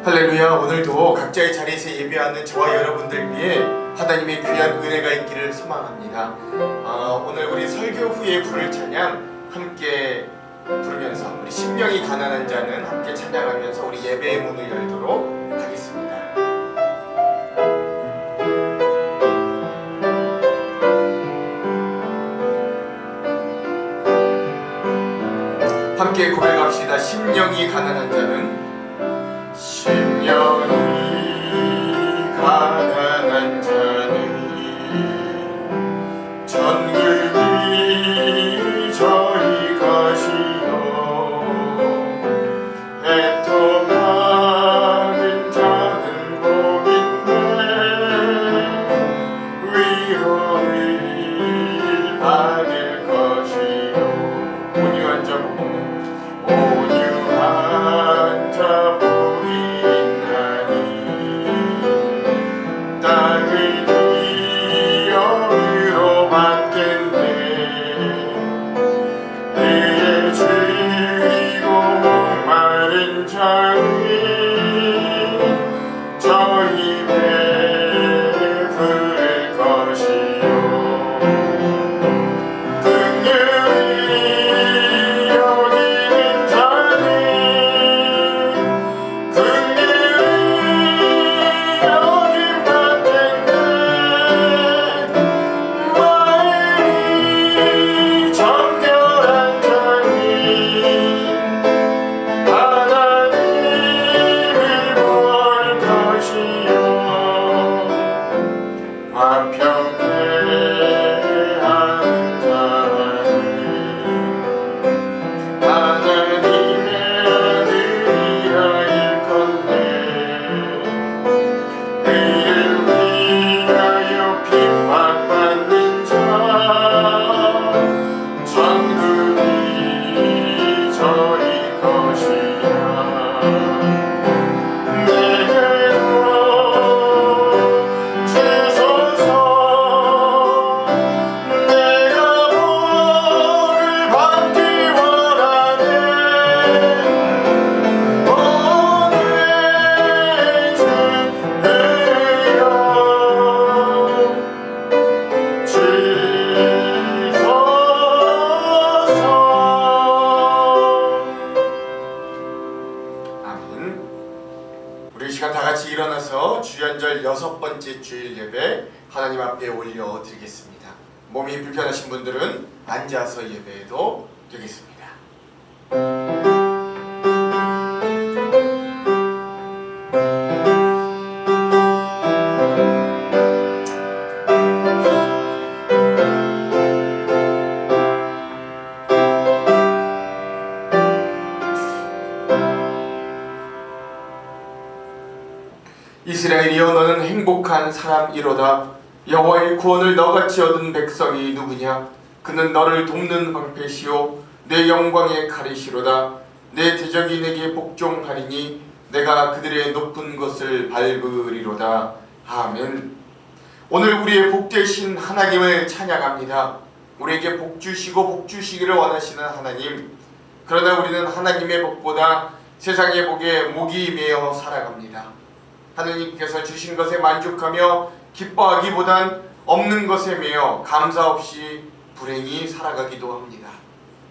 할렐루야. 오늘도 각자의 자리에서 예배하는 저와 여러분들 위해 하나님의 귀한 은혜가 있기를 소망합니다. 오늘 우리 설교 후에 부를 찬양 함께 부르면서 우리 심령이 가난한 자는 함께 찬양하면서 우리 예배의 문을 열도록 하겠습니다. 함께 고백합시다. 심령이 가난한 자는, 심령이 가난한 자는 전국이 저희 것이요, 애통하는 자는 복인데 위로를 받을 것이요. 온유한 자 복은, 온유한 자 복이 있나니 땅을 기업으로 받겠네. 그의 즐기고 목마른 자는 저희 배에 부를 것이요. 우리 시간 다 같이 일어나서 주연절 6번째 주일 예배 하나님 앞에 올려 드리겠습니다. 몸이 불편하신 분들은 앉아서 예배해도 되겠습니다. 이스라엘이여, 너는 행복한 사람이로다. 여호와의 구원을 너같이 얻은 백성이 누구냐? 그는 너를 돕는 방패시요 내 영광의 가리시로다. 내 대적이 내게 복종하리니 내가 그들의 높은 것을 밟으리로다. 아멘. 오늘 우리의 복되신 하나님을 찬양합니다. 우리에게 복 주시고 복 주시기를 원하시는 하나님. 그러나 우리는 하나님의 복보다 세상의 복에 목이 메어 살아갑니다. 하느님께서 주신 것에 만족하며 기뻐하기보단 없는 것에 매여 감사 없이 불행히 살아가기도 합니다.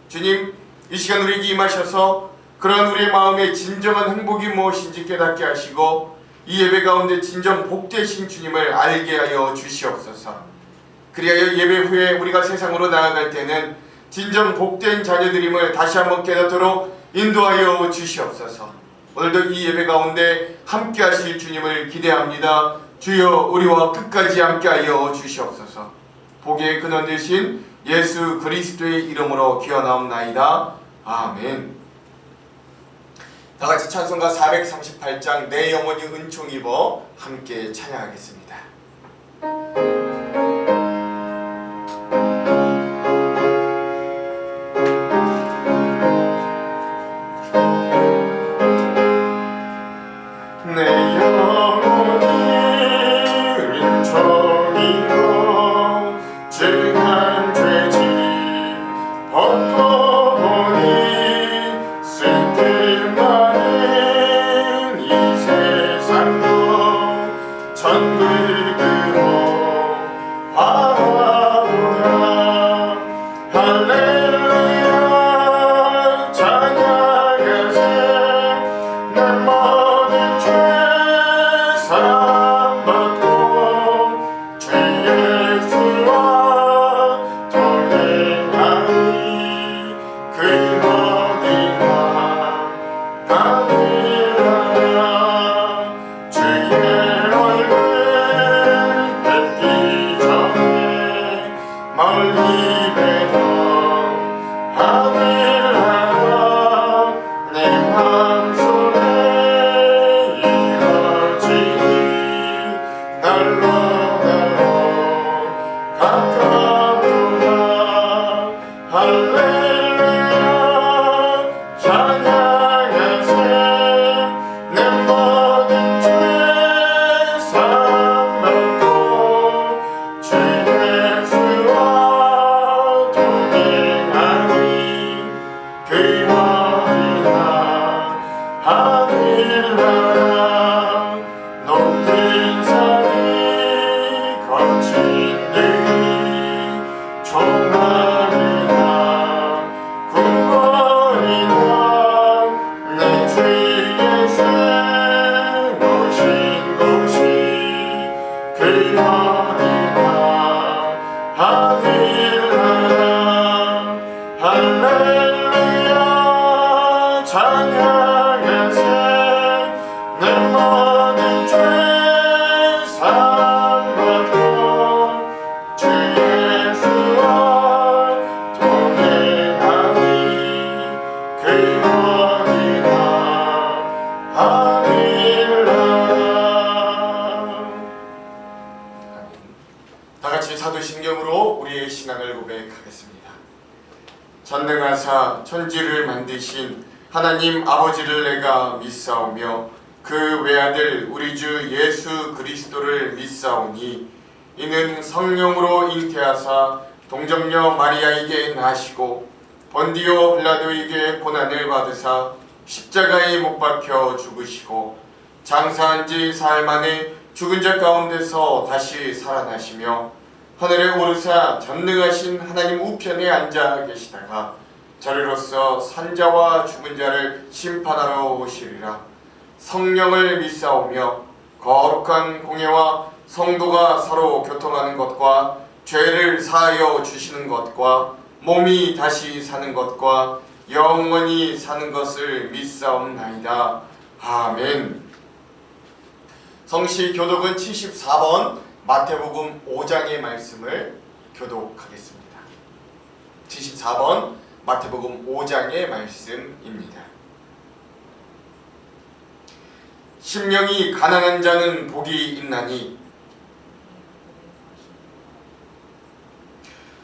주님, 이 시간 우리에게 임하셔서 그런 우리의 마음의 진정한 행복이 무엇인지 깨닫게 하시고 이 예배 가운데 진정 복되신 주님을 알게 하여 주시옵소서. 그리하여 예배 후에 우리가 세상으로 나아갈 때는 진정 복된 자녀들임을 다시 한번 깨닫도록 인도하여 주시옵소서. 오늘도 이 예배 가운데 함께 하실 주님을 기대합니다. 주여, 우리와 끝까지 함께하여 주시옵소서. 복의 근원 되신 예수 그리스도의 이름으로 기원하옵나이다. 아멘. 다같이 찬송가 438장 내 영혼이 은총 입어 함께 찬양하겠습니다. 슬픔 많은 이 세상 모든 죄 사함받고 주 예수와 동행하니 그 어디나 하늘나라. 다같이 사도신경으로 우리의 신앙을 고백하겠습니다. 전능하사 천지를 만드신 하나님 아버지를 내가 믿사오며 그 외아들 우리 주 예수 그리스도를 믿사오니 이는 성령으로 잉태하사 동정녀 마리아에게 나시고 본디오 빌라도에게 고난을 받으사 십자가에 못 박혀 죽으시고 장사한 지 사흘 만에 죽은 자 가운데서 다시 살아나시며 하늘에 오르사 전능하신 하나님 우편에 앉아 계시다가 저리로서 산자와 죽은 자를 심판하러 오시리라. 성령을 믿사오며 거룩한 공예와 성도가 서로 교통하는 것과 죄를 사하여 주시는 것과 몸이 다시 사는 것과 영원히 사는 것을 믿사옵나이다. 아멘. 성시 교독은 74번 마태복음 5장의 말씀을 교독하겠습니다. 74번 마태복음 5장의 말씀입니다. 심령이 가난한 자는 복이 있나니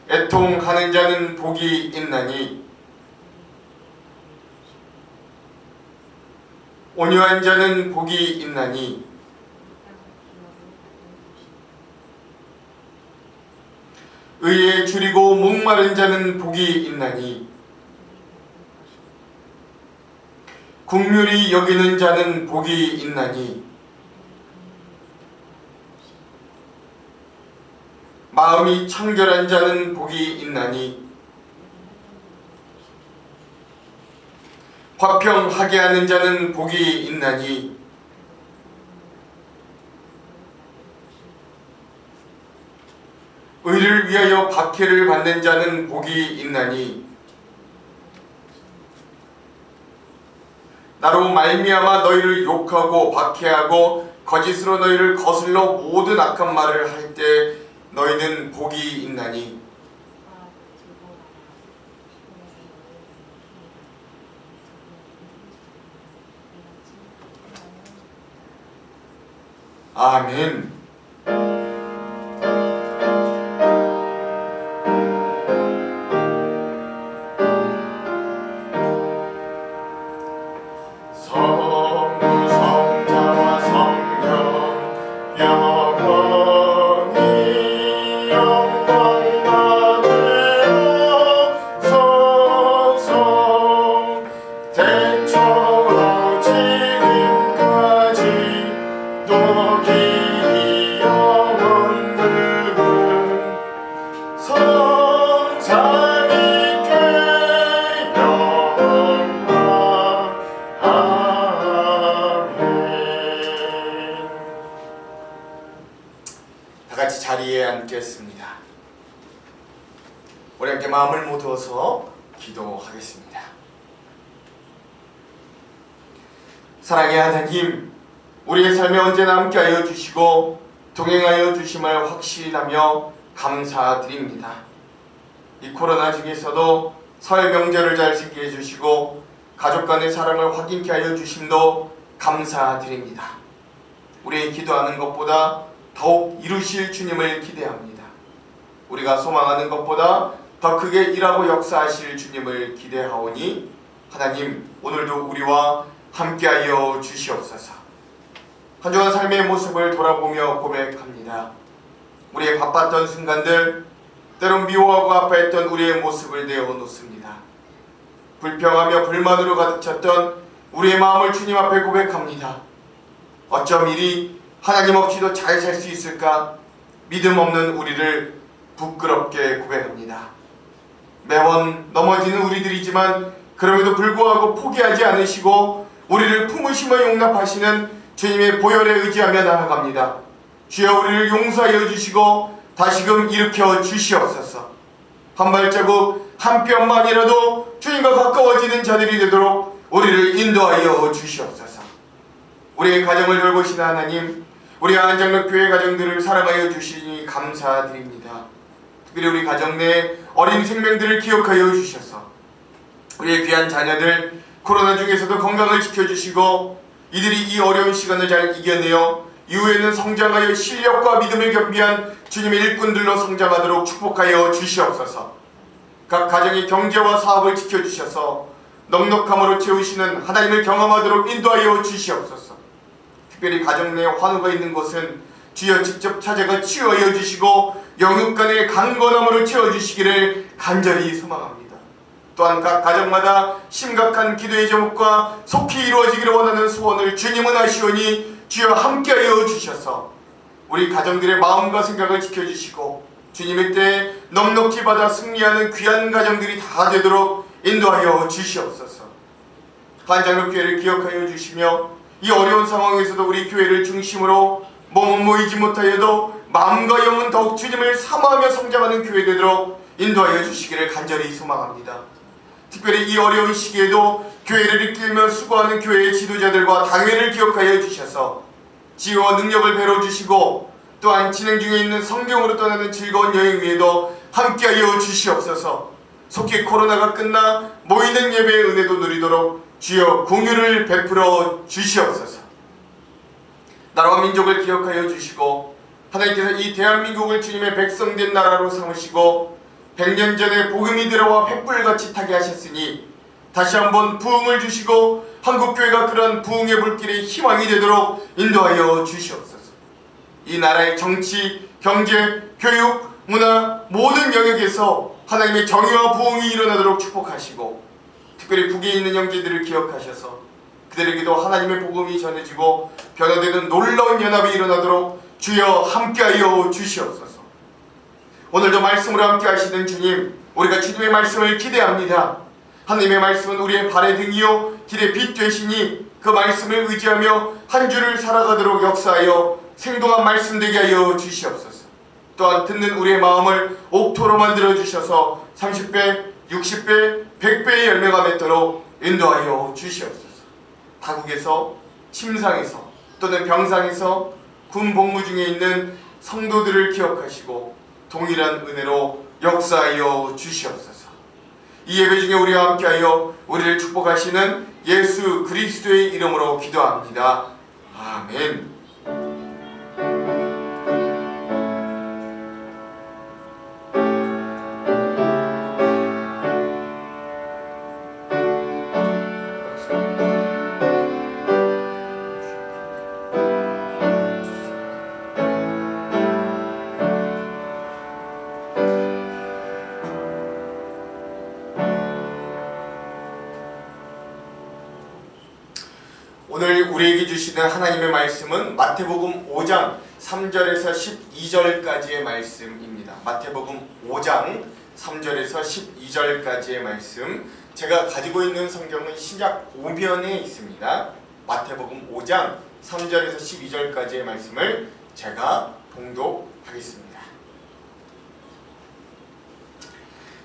애통하는 자는 복이 있나니 온유한 자는 복이 있나니 의에 줄이고 목마른 자는 복이 있나니 긍휼히 여기는 자는 복이 있나니 마음이 청결한 자는 복이 있나니 화평하게 하는 자는 복이 있나니 의를 위하여 박해를 받는 자는 복이 있나니 나로 말미암아 너희를 욕하고 박해하고 거짓으로 너희를 거슬러 모든 악한 말을 할 때 너희는 복이 있나니 아멘. 다같이 자리에 앉겠습니다. 우리 함께 마음을 모두어서 기도하겠습니다. 사랑의 하나님, 우리의 삶에 언제나 함께하여 주시고 동행하여 주심을 확신하며 감사드립니다. 이 코로나 중에서도 설 명절을 잘 지키게 해주시고 가족 간의 사랑을 확인케 하여 주심도 감사드립니다. 우리의 기도하는 것보다 더욱 이루실 주님을 기대합니다. 우리가 소망하는 것보다 더 크게 일하고 역사하실 주님을 기대하오니 하나님, 오늘도 우리와 함께하여 주시옵소서. 한 주간 삶의 모습을 돌아보며 고백합니다. 우리의 바빴던 순간들, 때론 미워하고 아파했던 우리의 모습을 내어놓습니다. 불평하며 불만으로 가득 찼던 우리의 마음을 주님 앞에 고백합니다. 어쩜 이리 하나님 없이도 잘 살 수 있을까? 믿음 없는 우리를 부끄럽게 고백합니다. 매번 넘어지는 우리들이지만 그럼에도 불구하고 포기하지 않으시고 우리를 품으시며 용납하시는 주님의 보혈에 의지하며 나아갑니다. 주여, 우리를 용서하여 주시고 다시금 일으켜 주시옵소서. 한 발자국 한 뼘만이라도 주님과 가까워지는 자들이 되도록 우리를 인도하여 주시옵소서. 우리의 가정을 돌보시는 하나님, 우리 안장로 교회 가정들을 사랑하여 주시니 감사드립니다. 특별히 우리 가정 내 어린 생명들을 기억하여 주셔서 우리의 귀한 자녀들 코로나 중에서도 건강을 지켜주시고 이들이 이 어려운 시간을 잘 이겨내어 이후에는 성장하여 실력과 믿음을 겸비한 주님의 일꾼들로 성장하도록 축복하여 주시옵소서. 각 가정의 경제와 사업을 지켜주셔서 넉넉함으로 채우시는 하나님을 경험하도록 인도하여 주시옵소서. 특별히 가정 내 환우가 있는 곳은 주여 직접 찾아가 치유하여 주시고 영육 간의 강건함으로 채워주시기를 간절히 소망합니다. 또한 각 가정마다 심각한 기도의 제목과 속히 이루어지기를 원하는 소원을 주님은 아시오니 주여 함께하여 주셔서 우리 가정들의 마음과 생각을 지켜주시고 주님의 때에 넉넉히 받아 승리하는 귀한 가정들이 다 되도록 인도하여 주시옵소서. 한장로 교회를 기억하여 주시며 이 어려운 상황에서도 우리 교회를 중심으로 몸은 모이지 못하여도 마음과 영은 더욱 주님을 사모하며 성장하는 교회 되도록 인도하여 주시기를 간절히 소망합니다. 특별히 이 어려운 시기에도 교회를 이끌며 수고하는 교회의 지도자들과 당회를 기억하여 주셔서 지혜와 능력을 배로 주시고 또한 진행 중에 있는 성경으로 떠나는 즐거운 여행 위에도 함께하여 주시옵소서. 속히 코로나가 끝나 모이는 예배의 은혜도 누리도록 주여 공유를 베풀어 주시옵소서. 나라와 민족을 기억하여 주시고 하나님께서 이 대한민국을 주님의 백성된 나라로 삼으시고 100년 전에 복음이 들어와 횃불같이 타게 하셨으니 다시 한번 부흥을 주시고 한국교회가 그런 부흥의 불길의 희망이 되도록 인도하여 주시옵소서. 이 나라의 정치, 경제, 교육, 문화 모든 영역에서 하나님의 정의와 부흥이 일어나도록 축복하시고 특별히 북에 있는 형제들을 기억하셔서 그들에게도 하나님의 복음이 전해지고 변화되는 놀라운 연합이 일어나도록 주여 함께하여 주시옵소서. 오늘도 말씀으로 함께 하시는 주님, 우리가 주님의 말씀을 기대합니다. 하나님의 말씀은 우리의 발의 등이요 길의 빛 되시니 그 말씀을 의지하며 한 주를 살아가도록 역사하여 생동한 말씀 되게 하여 주시옵소서. 또한 듣는 우리의 마음을 옥토로 만들어 주셔서 30배, 60배, 100배의 열매가 맺도록 인도하여 주시옵소서. 타국에서, 침상에서 또는 병상에서 군 복무 중에 있는 성도들을 기억하시고 동일한 은혜로 역사하여 주시옵소서. 이 예배 중에 우리와 함께하여 우리를 축복하시는 예수 그리스도의 이름으로 기도합니다. 아멘. 오늘 우리에게 주시는 하나님의 말씀은 마태복음 5장 3절에서 12절까지의 말씀입니다. 마태복음 5장 3절에서 12절까지의 말씀. 제가 가지고 있는 성경은 신약 고변에 있습니다. 마태복음 5장 3절에서 12절까지의 말씀을 제가 봉독하겠습니다.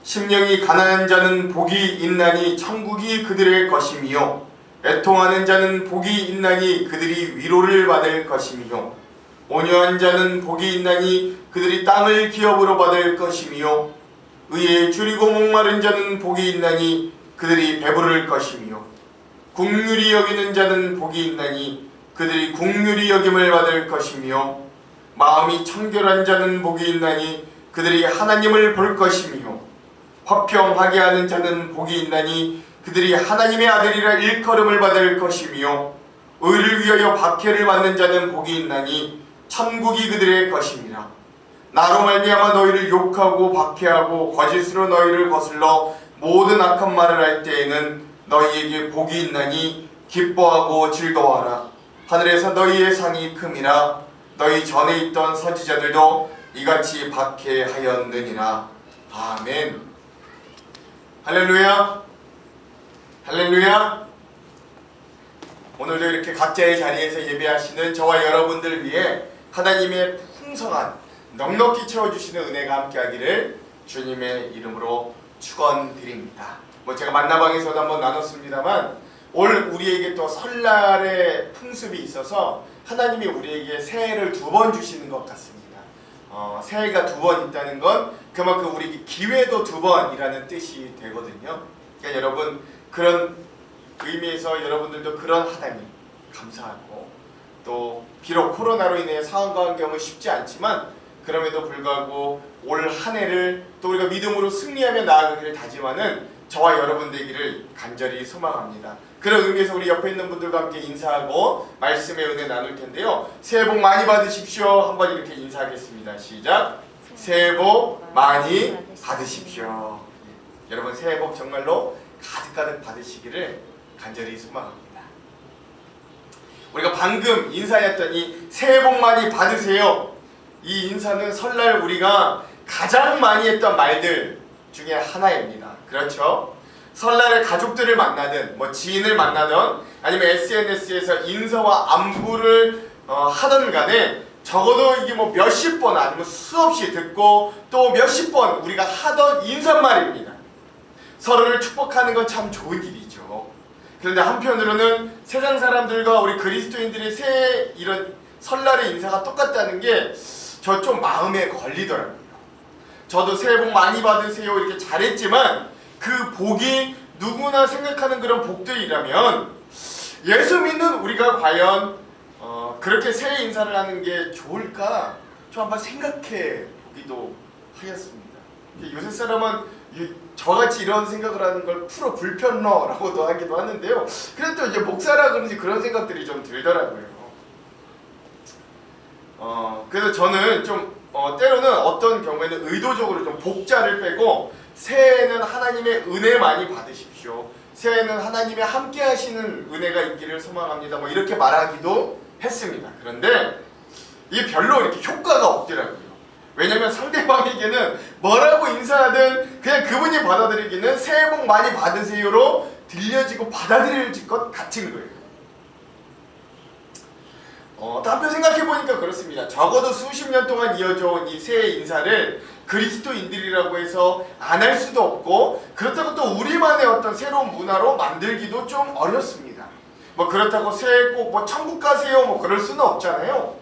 심령이 가난한 자는 복이 있나니 천국이 그들의 것이며 애통하는 자는 복이 있나니 그들이 위로를 받을 것이며 온유한 자는 복이 있나니 그들이 땅을 기업으로 받을 것이며 의에 줄이고 목마른 자는 복이 있나니 그들이 배부를 것이며 긍휼히 여기는 자는 복이 있나니 그들이 긍휼히 여김을 받을 것이며 마음이 청결한 자는 복이 있나니 그들이 하나님을 볼 것이며 화평하게 하는 자는 복이 있나니 그들이 하나님의 아들이라 일컬음을 받을 것이며 의를 위하여 박해를 받는 자는 복이 있나니 천국이 그들의 것임이라. 나로 말미암아 너희를 욕하고 박해하고 거짓으로 너희를 거슬러 모든 악한 말을 할 때에는 너희에게 복이 있나니 기뻐하고 즐거워하라. 하늘에서 너희의 상이 큼이라. 너희 전에 있던 선지자들도 이같이 박해하였느니라. 아멘. 할렐루야. 할렐루야. 오늘도 이렇게 각자의 자리에서 예배하시는 저와 여러분들 위해 하나님의 풍성한 넉넉히 채워주시는 은혜가 함께하기를 주님의 이름으로 축원드립니다. 제가 만나방에서도 한번 나눴습니다만 올 우리에게 또 설날의 풍습이 있어서 하나님이 우리에게 새해를 2번 주시는 것 같습니다. 새해가 2번 있다는 건 그만큼 우리에게 기회도 2번이라는 뜻이 되거든요. 그러니까 여러분, 그런 의미에서 여러분들도 그런 하나님 감사하고, 또 비록 코로나로 인해 상황과 환경은 쉽지 않지만 그럼에도 불구하고 올 한 해를 또 우리가 믿음으로 승리하며 나아가기를 다짐하는 저와 여러분 되기를 간절히 소망합니다. 그런 의미에서 우리 옆에 있는 분들과 함께 인사하고 말씀의 은혜 나눌 텐데요. 새해 복 많이 받으십시오. 한번 이렇게 인사하겠습니다. 시작. 새해 복 많이 받으십시오. 여러분, 새해 복 정말로 가득가득 받으시기를 간절히 소망합니다. 우리가 방금 인사했더니 새해 복 많이 받으세요. 이 인사는 설날 우리가 가장 많이 했던 말들 중에 하나입니다. 그렇죠? 설날에 가족들을 만나든 지인을 만나든 아니면 SNS에서 인사와 안부를 하던 간에 적어도 이게 몇십 번 아니면 수없이 듣고 또 몇십 번 우리가 하던 인사말입니다. 서로를 축복하는 건 참 좋은 일이죠. 그런데 한편으로는 세상 사람들과 우리 그리스도인들의 새해 이런 설날의 인사가 똑같다는 게 저 좀 마음에 걸리더라고요. 저도 새해 복 많이 받으세요 이렇게 잘했지만 그 복이 누구나 생각하는 그런 복들이라면 예수 믿는 우리가 과연 그렇게 새해 인사를 하는 게 좋을까 좀 한번 생각해 보기도 하였습니다. 요새 사람은 저같이 이런 생각을 하는 걸 풀어 불편러라고도 하기도 하는데요. 그래도 이제 목사라 그런지 그런 생각들이 좀 들더라고요. 그래서 저는 좀 때로는 어떤 경우에는 의도적으로 좀 복자를 빼고 새해에는 하나님의 은혜 많이 받으십시오. 새해에는 하나님이 함께 하시는 은혜가 있기를 소망합니다. 이렇게 말하기도 했습니다. 그런데 이게 별로 이렇게 효과가 없더라고요. 왜냐면 상대방에게는 뭐라고 인사하든 그냥 그분이 받아들이기는 새해 복 많이 받으세요로 들려지고 받아들여질 것 같은 거예요. 한편 생각해보니까 그렇습니다. 적어도 수십 년 동안 이어져 온 이 새해 인사를 그리스도인들이라고 해서 안 할 수도 없고, 그렇다고 또 우리만의 어떤 새로운 문화로 만들기도 좀 어렵습니다. 그렇다고 새해 꼭 천국 가세요 그럴 수는 없잖아요.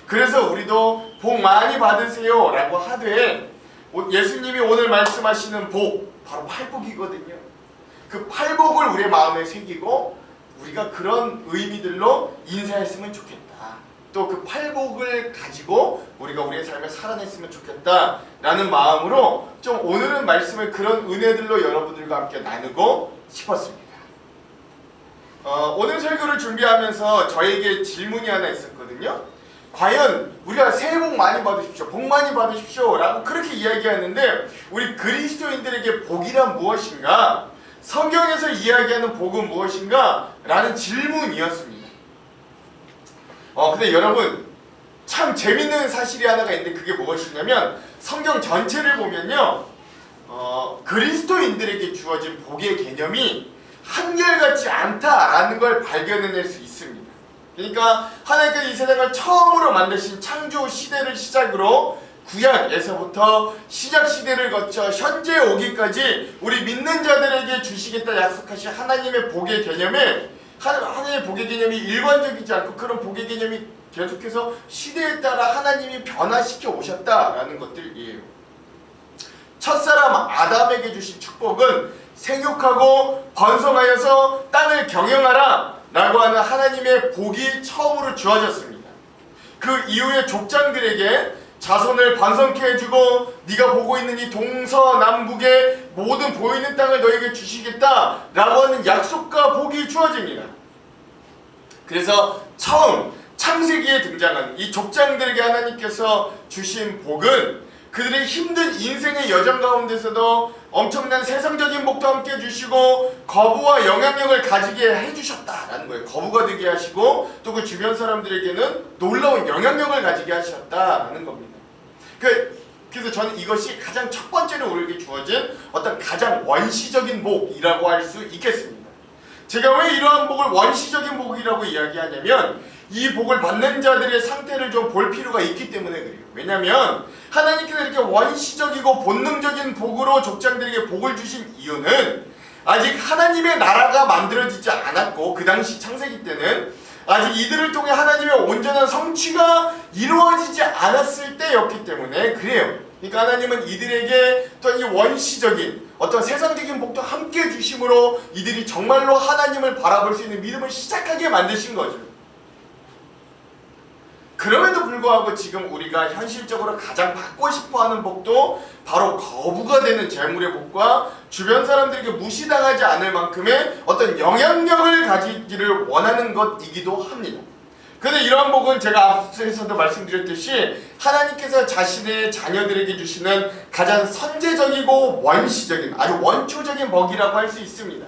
그래서 우리도 복 많이 받으세요 라고 하되, 예수님이 오늘 말씀하시는 복 바로 팔복이거든요. 그 팔복을 우리의 마음에 새기고 우리가 그런 의미들로 인사했으면 좋겠다. 또 그 팔복을 가지고 우리가 우리의 삶을 살아냈으면 좋겠다 라는 마음으로 좀 오늘은 말씀을 그런 은혜들로 여러분들과 함께 나누고 싶었습니다. 오늘 설교를 준비하면서 저에게 질문이 하나 있었거든요. 과연 우리가 새해 복 많이 받으십시오, 복 많이 받으십시오 라고 그렇게 이야기하는데 우리 그리스도인들에게 복이란 무엇인가? 성경에서 이야기하는 복은 무엇인가? 라는 질문이었습니다. 근데 여러분, 참 재밌는 사실이 하나가 있는데 그게 무엇이냐면 성경 전체를 보면요, 그리스도인들에게 주어진 복의 개념이 한결같지 않다라는 걸 발견해낼 수 있습니다. 그러니까 하나님께서 이 세상을 처음으로 만드신 창조 시대를 시작으로 구약에서부터 시작 시대를 거쳐 현재 오기까지 우리 믿는 자들에게 주시겠다 약속하신 하나님의 복의 개념에 하나님의 복의 개념이 일관적이지 않고 그런 복의 개념이 계속해서 시대에 따라 하나님이 변화시켜 오셨다라는 것들이에요. 첫사람 아담에게 주신 축복은 생육하고 번성하여서 땅을 경영하라 라고 하는 하나님의 복이 처음으로 주어졌습니다. 그 이후에 족장들에게 자손을 번성케 해주고 네가 보고 있는 이 동서남북의 모든 보이는 땅을 너에게 주시겠다 라고 하는 약속과 복이 주어집니다. 그래서 처음 창세기에 등장한 이 족장들에게 하나님께서 주신 복은 그들의 힘든 인생의 여정 가운데서도 엄청난 세상적인 복도 함께 주시고 거부와 영향력을 가지게 해주셨다라는 거예요. 거부가 되게 하시고 또 그 주변 사람들에게는 놀라운 영향력을 가지게 하셨다라는 겁니다. 그래서 저는 이것이 가장 첫 번째로 우리에게 주어진 어떤 가장 원시적인 복이라고 할 수 있겠습니다. 제가 왜 이러한 복을 원시적인 복이라고 이야기하냐면 이 복을 받는 자들의 상태를 좀 볼 필요가 있기 때문에 그래요. 왜냐하면 하나님께서 이렇게 원시적이고 본능적인 복으로 족장들에게 복을 주신 이유는 아직 하나님의 나라가 만들어지지 않았고, 그 당시 창세기 때는 아직 이들을 통해 하나님의 온전한 성취가 이루어지지 않았을 때였기 때문에 그래요. 그러니까 하나님은 이들에게 또 이 원시적인 어떤 세상적인 복도 함께 주심으로 이들이 정말로 하나님을 바라볼 수 있는 믿음을 시작하게 만드신 거죠. 그럼에도 불구하고 지금 우리가 현실적으로 가장 받고 싶어하는 복도 바로 거부가 되는 재물의 복과 주변 사람들에게 무시당하지 않을 만큼의 어떤 영향력을 가지기를 원하는 것이기도 합니다. 그런데 이러한 복은 제가 앞서서도 말씀드렸듯이 하나님께서 자신의 자녀들에게 주시는 가장 선제적이고 원시적인, 아주 원초적인 복이라고 할 수 있습니다.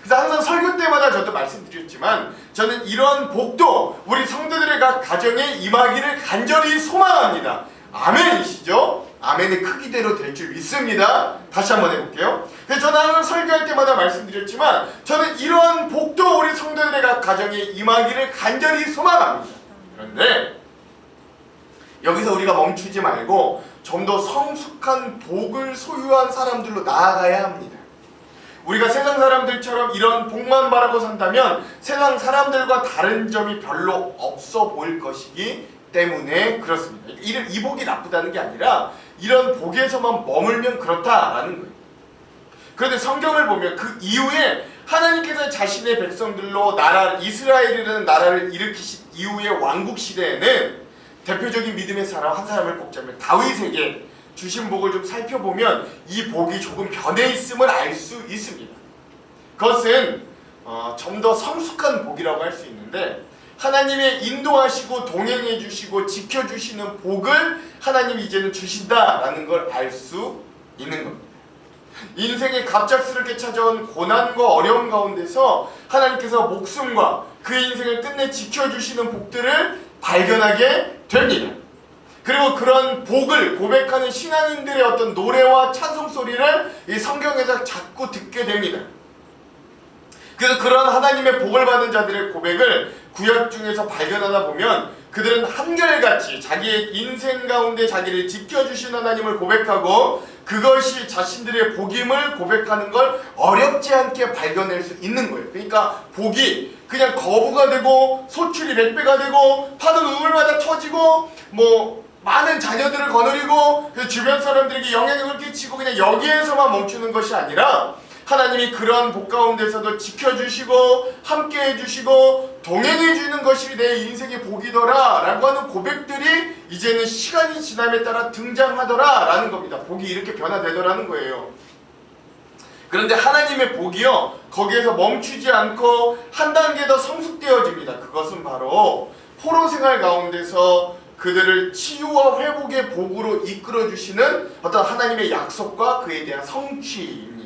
그래서 항상 설교 때마다 저도 말씀드렸지만 저는 이러한 복도 우리 성도들의 각 가정에 임하기를 간절히 소망합니다. 아멘이시죠? 아멘의 크기대로 될 줄 믿습니다. 다시 한번 해볼게요. 그래서 저는 항상 설교할 때마다 말씀드렸지만 저는 이러한 복도 우리 성도들의 각 가정에 임하기를 간절히 소망합니다. 그런데 여기서 우리가 멈추지 말고 좀 더 성숙한 복을 소유한 사람들로 나아가야 합니다. 우리가 세상 사람들처럼 이런 복만 바라고 산다면 세상 사람들과 다른 점이 별로 없어 보일 것이기 때문에 그렇습니다. 이 복이 나쁘다는 게 아니라 이런 복에서만 머물면 그렇다라는 거예요. 그런데 성경을 보면 그 이후에 하나님께서 자신의 백성들로 이스라엘이라는 나라를 일으키신 이후의 왕국 시대에는 대표적인 믿음의 사람 한 사람을 꼽자면 다윗에게 주신 복을 좀 살펴보면 이 복이 조금 변해 있음을 알 수 있습니다. 그것은 좀 더 성숙한 복이라고 할 수 있는데 하나님의 인도하시고 동행해 주시고 지켜주시는 복을 하나님이 이제는 주신다라는 걸 알 수 있는 겁니다. 인생에 갑작스럽게 찾아온 고난과 어려움 가운데서 하나님께서 목숨과 그 인생을 끝내 지켜주시는 복들을 발견하게 됩니다. 그리고 그런 복을 고백하는 신앙인들의 어떤 노래와 찬송소리를 이 성경에서 자꾸 듣게 됩니다. 그래서 그런 하나님의 복을 받은 자들의 고백을 구약 중에서 발견하다 보면 그들은 한결같이 자기의 인생 가운데 자기를 지켜주신 하나님을 고백하고 그것이 자신들의 복임을 고백하는 걸 어렵지 않게 발견할 수 있는 거예요. 그러니까 복이 그냥 거부가 되고 소출이 100배가 되고 파도 우물마다 터지고 많은 자녀들을 거느리고 주변 사람들에게 영향력을 끼치고 그냥 여기에서만 멈추는 것이 아니라 하나님이 그러한 복 가운데서도 지켜주시고 함께해 주시고 동행해 주는 것이 내 인생의 복이더라 라고 하는 고백들이 이제는 시간이 지남에 따라 등장하더라 라는 겁니다. 복이 이렇게 변화되더라는 거예요. 그런데 하나님의 복이요 거기에서 멈추지 않고 한 단계 더 성숙되어집니다. 그것은 바로 포로 생활 가운데서 그들을 치유와 회복의 복으로 이끌어주시는 어떤 하나님의 약속과 그에 대한 성취입니다.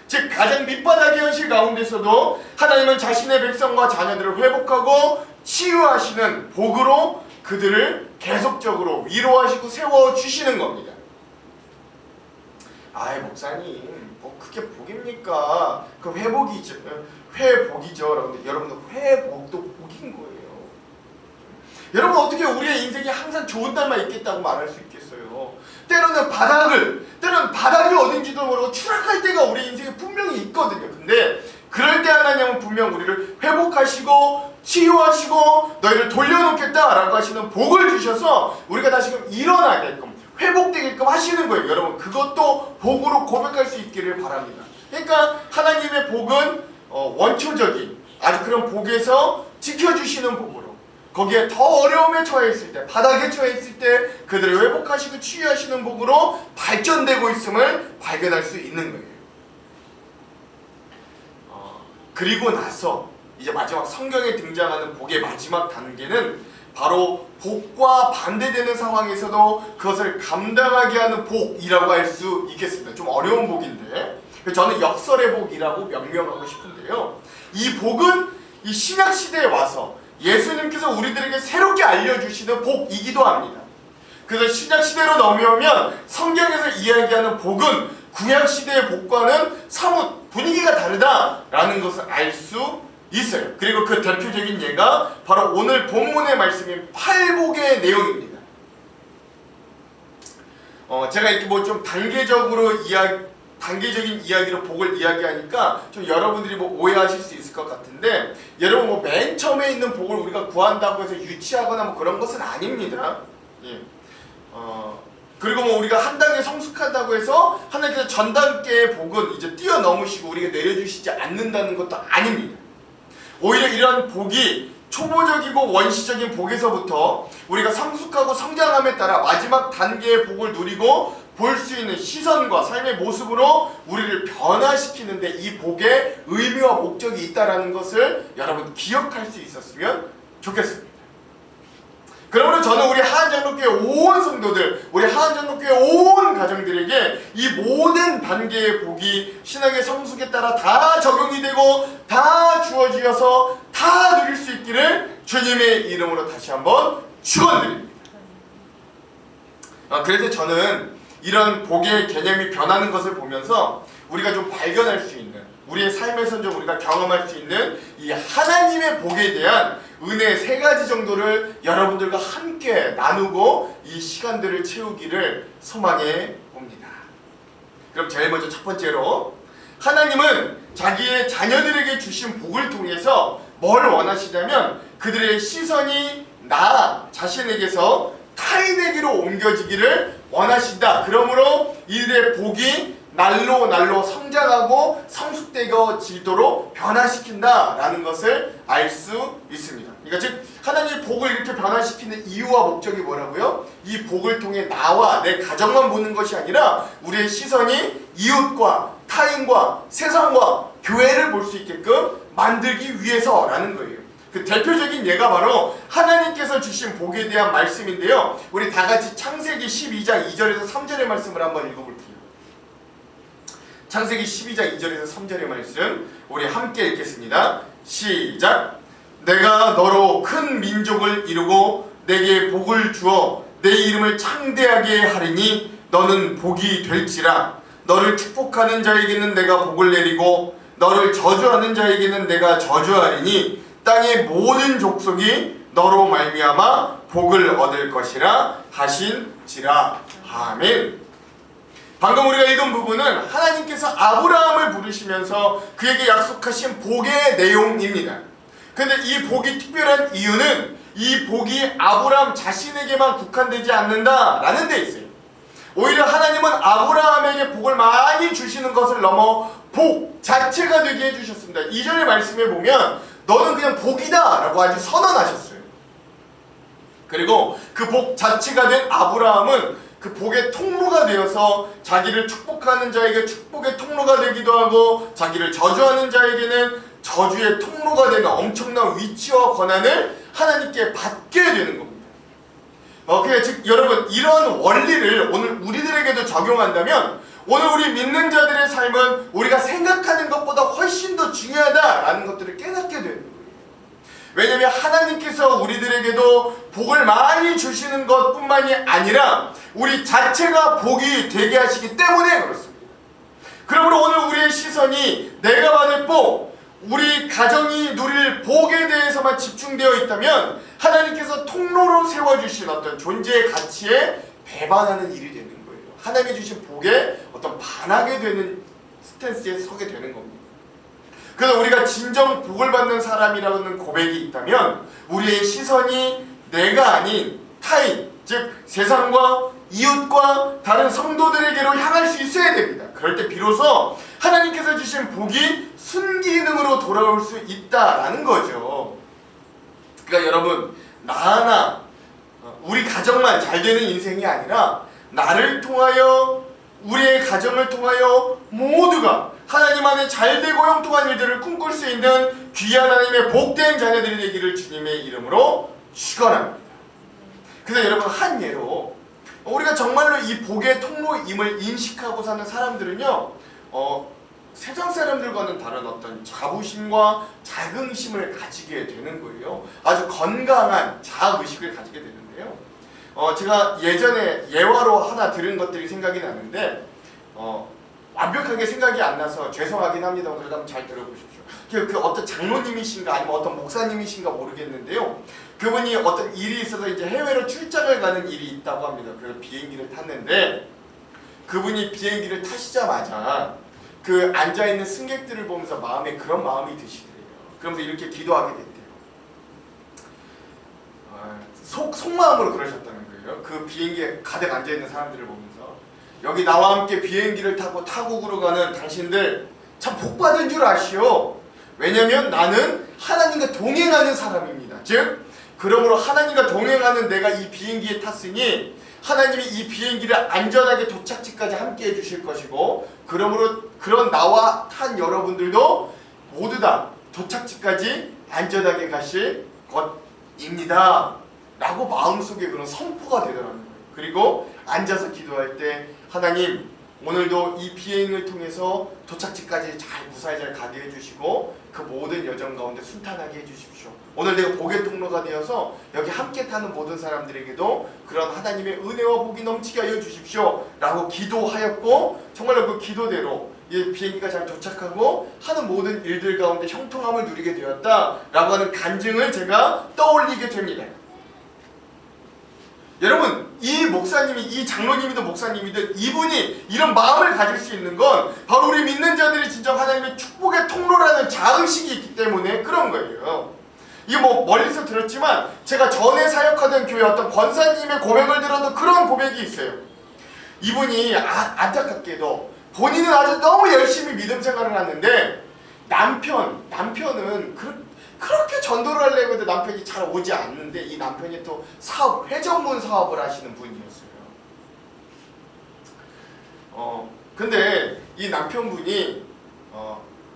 즉 가장 밑바닥의 현실 가운데서도 하나님은 자신의 백성과 자녀들을 회복하고 치유하시는 복으로 그들을 계속적으로 위로하시고 세워주시는 겁니다. 아이 목사님 그게 복입니까? 그 회복이죠. 회복이죠. 여러분들 회복도 복인 거예요. 여러분 어떻게 우리의 인생이 항상 좋은 날만 있겠다고 말할 수 있겠어요? 때로는 바닥이 어딘지도 모르고 추락할 때가 우리 인생에 분명히 있거든요. 근데 그럴 때 하나님은 분명 우리를 회복하시고 치유하시고 너희를 돌려놓겠다라고 하시는 복을 주셔서 우리가 다시금 일어나게끔 회복되게끔 하시는 거예요. 여러분 그것도 복으로 고백할 수 있기를 바랍니다. 그러니까 하나님의 복은 원초적인 아주 그런 복에서 지켜주시는 복으로 거기에 더 어려움에 처해있을 때 바닥에 처해있을 때 그들을 회복하시고 치유하시는 복으로 발전되고 있음을 발견할 수 있는 거예요. 그리고 나서 이제 마지막 성경에 등장하는 복의 마지막 단계는 바로 복과 반대되는 상황에서도 그것을 감당하게 하는 복이라고 할 수 있겠습니다. 좀 어려운 복인데 저는 역설의 복이라고 명명하고 싶은데요. 이 복은 이 신약시대에 와서 예수님께서 우리들에게 새롭게 알려주시는 복이기도 합니다. 그래서 신약시대로 넘어오면 성경에서 이야기하는 복은 구약시대의 복과는 사뭇 분위기가 다르다라는 것을 알 수 있어요. 그리고 그 대표적인 예가 바로 오늘 본문의 말씀인 팔복의 내용입니다. 제가 이렇게 좀 단계적으로 단계적인 이야기로 복을 이야기하니까 좀 여러분들이 뭐 오해하실 수 있을 것 같은데, 여러분 뭐 맨 처음에 있는 복을 우리가 구한다고 해서 유치하거나 뭐 그런 것은 아닙니다. 예. 그리고 뭐 우리가 한 단계 성숙한다고 해서 하나님께서 전 단계의 복은 이제 뛰어넘으시고 우리가 내려주시지 않는다는 것도 아닙니다. 오히려 이런 복이 초보적이고 원시적인 복에서부터 우리가 성숙하고 성장함에 따라 마지막 단계의 복을 누리고 볼 수 있는 시선과 삶의 모습으로 우리를 변화시키는데 이 복에 의미와 목적이 있다는 것을 여러분 기억할 수 있었으면 좋겠습니다. 그러므로 저는 우리 하한장로교회 온 성도들, 우리 하한장로교회 온 가정들에게 이 모든 단계의 복이 신앙의 성숙에 따라 다 적용이 되고 다 주어지어서 다 누릴 수 있기를 주님의 이름으로 다시 한번 축원드립니다. 그래서 저는 이런 복의 개념이 변하는 것을 보면서 우리가 좀 발견할 수 있는, 우리의 삶에서 좀 우리가 경험할 수 있는 이 하나님의 복에 대한 은혜 3가지 정도를 여러분들과 함께 나누고 이 시간들을 채우기를 소망해 봅니다. 그럼 제일 먼저 첫 번째로, 하나님은 자기의 자녀들에게 주신 복을 통해서 뭘 원하시냐면 그들의 시선이 나 자신에게서 타인에게로 옮겨지기를 원하신다. 그러므로 이들의 복이 날로 성장하고 성숙되어지도록 변화시킨다라는 것을 알 수 있습니다. 그러니까 즉 하나님의 복을 이렇게 변화시키는 이유와 목적이 뭐라고요? 이 복을 통해 나와 내 가정만 보는 것이 아니라 우리의 시선이 이웃과 타인과 세상과 교회를 볼 수 있게끔 만들기 위해서라는 거예요. 그 대표적인 예가 바로 하나님께서 주신 복에 대한 말씀인데요. 우리 다 같이 창세기 12장 2절에서 3절의 말씀을 한번 읽어볼게요. 창세기 12장 2절에서 3절의 말씀 우리 함께 읽겠습니다. 시작. 내가 너로 큰 민족을 이루고 내게 복을 주어 내 이름을 창대하게 하리니 너는 복이 될지라. 너를 축복하는 자에게는 내가 복을 내리고 너를 저주하는 자에게는 내가 저주하리니 땅의 모든 족속이 너로 말미암아 복을 얻을 것이라 하신지라. 아멘. 방금 우리가 읽은 부분은 하나님께서 아브라함을 부르시면서 그에게 약속하신 복의 내용입니다. 그런데 이 복이 특별한 이유는 이 복이 아브라함 자신에게만 국한되지 않는다라는 데 있어요. 오히려 하나님은 아브라함에게 복을 많이 주시는 것을 넘어 복 자체가 되게 해주셨습니다. 2절의 말씀에 보면 너는 그냥 복이다 라고 아주 선언하셨어요. 그리고 그 복 자체가 된 아브라함은 그 복의 통로가 되어서 자기를 축복하는 자에게 축복의 통로가 되기도 하고 자기를 저주하는 자에게는 저주의 통로가 되는 엄청난 위치와 권한을 하나님께 받게 되는 겁니다. 그러니까 즉 여러분 이런 원리를 오늘 우리들에게도 적용한다면 오늘 우리 믿는 자들의 삶은 우리가 생각하는 것보다 훨씬 더 중요하다라는 것들을 깨닫게 되는 거예요. 왜냐하면 하나님께서 우리들에게도 복을 많이 주시는 것뿐만이 아니라 우리 자체가 복이 되게 하시기 때문에 그렇습니다. 그러므로 오늘 우리의 시선이 내가 받을 복, 우리 가정이 누릴 복에 대해서만 집중되어 있다면 하나님께서 통로로 세워주신 어떤 존재의 가치에 배반하는 일이 되는 거예요. 하나님이 주신 복에 어떤 반하게 되는 스탠스에 서게 되는 겁니다. 그래서 우리가 진정 복을 받는 사람이라는 고백이 있다면 우리의 시선이 내가 아닌 타인, 즉 세상과 이웃과 다른 성도들에게로 향할 수 있어야 됩니다. 그럴 때 비로소 하나님께서 주신 복이 순기능으로 돌아올 수 있다라는 거죠. 그러니까 여러분 나 하나 우리 가정만 잘 되는 인생이 아니라 나를 통하여 우리의 가정을 통하여 모두가 하나님 안에 잘되고 형통한 일들을 꿈꿀 수 있는 귀한 하나님의 복된 자녀들이 되기를 주님의 이름으로 축원합니다. 그래서 여러분 한 예로 우리가 정말로 이 복의 통로임을 인식하고 사는 사람들은요 세상 사람들과는 다른 어떤 자부심과 자긍심을 가지게 되는 거예요. 아주 건강한 자아의식을 가지게 되는데요. 제가 예전에 예화로 하나 들은 것들이 생각이 나는데 완벽하게 생각이 안 나서 죄송하긴 합니다. 그러다 한번 잘 들어보십시오. 그 어떤 장로님이신가 아니면 어떤 목사님이신가 모르겠는데요. 그분이 어떤 일이 있어서 이제 해외로 출장을 가는 일이 있다고 합니다. 그래서 비행기를 탔는데 그분이 비행기를 타시자마자 그 앉아있는 승객들을 보면서 마음에 그런 마음이 드시더래요. 그러면서 이렇게 기도하게 됐대요. 속마음으로 그러셨다는 거예요. 그 비행기에 가득 앉아있는 사람들을 보면서 여기 나와 함께 비행기를 타고 타국으로 가는 당신들 참 복받은 줄 아시오. 왜냐면 나는 하나님과 동행하는 사람입니다. 즉 그러므로 하나님과 동행하는 내가 이 비행기에 탔으니 하나님이 이 비행기를 안전하게 도착지까지 함께 해주실 것이고 그러므로 그런 나와 탄 여러분들도 모두 다 도착지까지 안전하게 가실 것입니다 라고 마음속에 그런 선포가 되더라는 거예요. 그리고 앉아서 기도할 때 하나님 오늘도 이 비행을 통해서 도착지까지 잘 무사히 잘 가게 해주시고 그 모든 여정 가운데 순탄하게 해주십시오. 오늘 내가 복의 통로가 되어서 여기 함께 타는 모든 사람들에게도 그런 하나님의 은혜와 복이 넘치게 하여 주십시오 라고 기도하였고 정말로 그 기도대로 이 비행기가 잘 도착하고 하는 모든 일들 가운데 형통함을 누리게 되었다라고 하는 간증을 제가 떠올리게 됩니다. 여러분 이 목사님이 이 장로님이든 목사님이든 이분이 이런 마음을 가질 수 있는 건 바로 우리 믿는 자들이 진정 하나님의 축복의 통로라는 자의식이 있기 때문에 그런 거예요. 이게 뭐 멀리서 들었지만 제가 전에 사역하던 교회 어떤 권사님의 고백을 들어도 그런 고백이 있어요. 이분이 안타깝게도 본인은 아주 너무 열심히 믿음 생활을 하는데 남편은 그렇게 전도를 하려고 해도 남편이 잘 오지 않는데 이 남편이 또 회전문 사업을 하시는 분이었어요. 근데 이 남편분이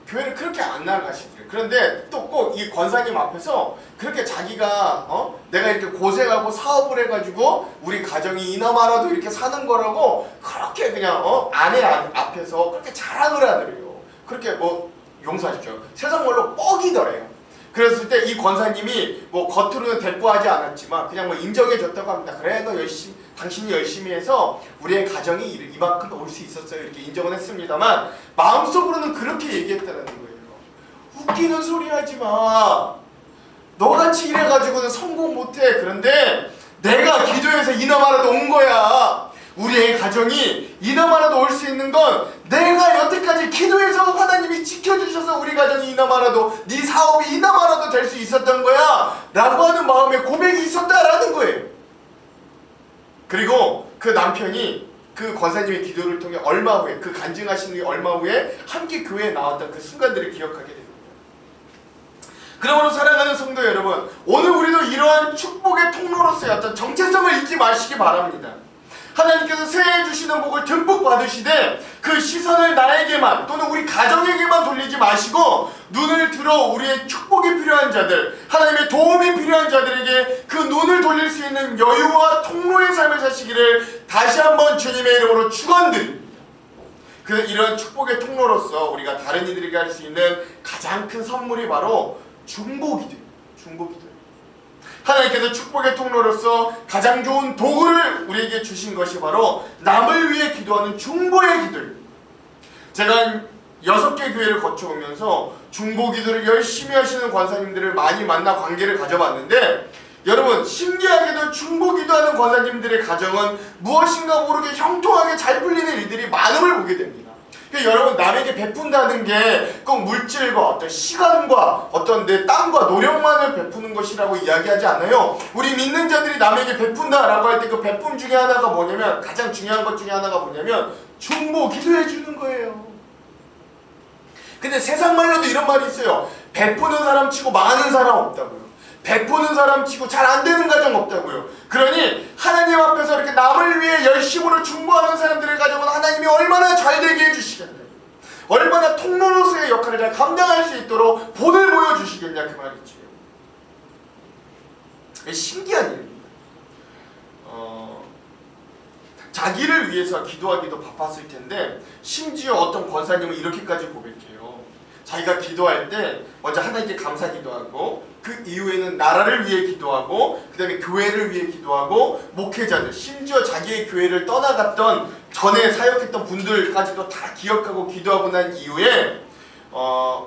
교회를 그렇게 안 나가시더래요. 그런데 또 꼭 이 권사님 앞에서 그렇게 자기가 내가 이렇게 고생하고 사업을 해가지고 우리 가정이 이나마라도 이렇게 사는 거라고 그렇게 그냥 아내 앞에서 그렇게 자랑을 하더래요. 그렇게 뭐 용서하십시오. 세상 말로 뻑이더래요. 그랬을 때 이 권사님이 뭐 겉으로는 대꾸하지 않았지만 그냥 뭐 인정해줬다고 합니다. 그래 너 당신이 열심히 해서 우리의 가정이 이만큼 올 수 있었어요. 이렇게 인정은 했습니다만 마음속으로는 그렇게 얘기했다는 거예요. 웃기는 소리 하지 마. 너같이 이래가지고는 성공 못해. 그런데 내가 기도해서 이나마라도 온 거야. 우리의 가정이 이나마라도 올 수 있는 건 내가 여태까지 기도해서 하나님이 지켜주셔서 우리 가정이 이나마라도 네 사업이 이나마라도 될 수 있었던 거야 라고 하는 마음의 고백이 있었다라는 거예요. 그리고 그 남편이 그 권사님의 기도를 통해 얼마 후에 그 간증하신 뒤 얼마 후에 함께 교회에 나왔던 그 순간들을 기억하게 됩니다. 그러므로 사랑하는 성도 여러분, 오늘 우리도 이러한 축복의 통로로서의 어떤 정체성을 잊지 마시기 바랍니다. 하나님께서 새해 주시는 복을 듬뿍 받으시되 그 시선을 나에게만 또는 우리 가정에게만 돌리지 마시고 눈을 들어 우리의 축복이 필요한 자들, 하나님의 도움이 필요한 자들에게 그 눈을 돌릴 수 있는 여유와 통로의 삶을 사시기를 다시 한번 주님의 이름으로 축원드립니다. 이런 축복의 통로로서 우리가 다른 이들에게 할 수 있는 가장 큰 선물이 바로 중보기도예요. 중보기도예요. 하나님께서 축복의 통로로서 가장 좋은 도구를 우리에게 주신 것이 바로 남을 위해 기도하는 중보의 기도입니다. 제가 6개 교회를 거쳐오면서 중보기도를 열심히 하시는 권사님들을 많이 만나 관계를 가져봤는데 여러분 신기하게도 중보기도하는 권사님들의 가정은 무엇인가 모르게 형통하게 잘 풀리는 일들이 많음을 보게 됩니다. 여러분 남에게 베푼다는 게 꼭 물질과 어떤 시간과 어떤 내 땀과 노력만을 베푸는 것이라고 이야기하지 않아요. 우리 믿는 자들이 남에게 베푼다라고 할 때 그 베품 중에 하나가 뭐냐면 가장 중요한 것 중에 하나가 뭐냐면 중보 기도해 주는 거예요. 근데 세상 말로도 이런 말이 있어요. 베푸는 사람 치고 많은 사람 없다고요. 베푸는 사람 치고 잘 안 되는 가정 없다고요. 그러니 하나님 앞에서 이렇게 남을 위해 열심으로 중보하는 사람들의 가정은 하나님이 얼마나 잘 되게 해주시겠냐고, 얼마나 통로로서의 역할을 잘 감당할 수 있도록 본을 보여주시겠냐 그 말이지. 신기한 일입니다. 자기를 위해서 기도하기도 바빴을 텐데 심지어 어떤 권사님은 이렇게까지 고백해요. 자기가 기도할 때 먼저 하나님께 감사 기도하고 그 이후에는 나라를 위해 기도하고 그 다음에 교회를 위해 기도하고 목회자들, 심지어 자기의 교회를 떠나갔던 전에 사역했던 분들까지도 다 기억하고 기도하고 난 이후에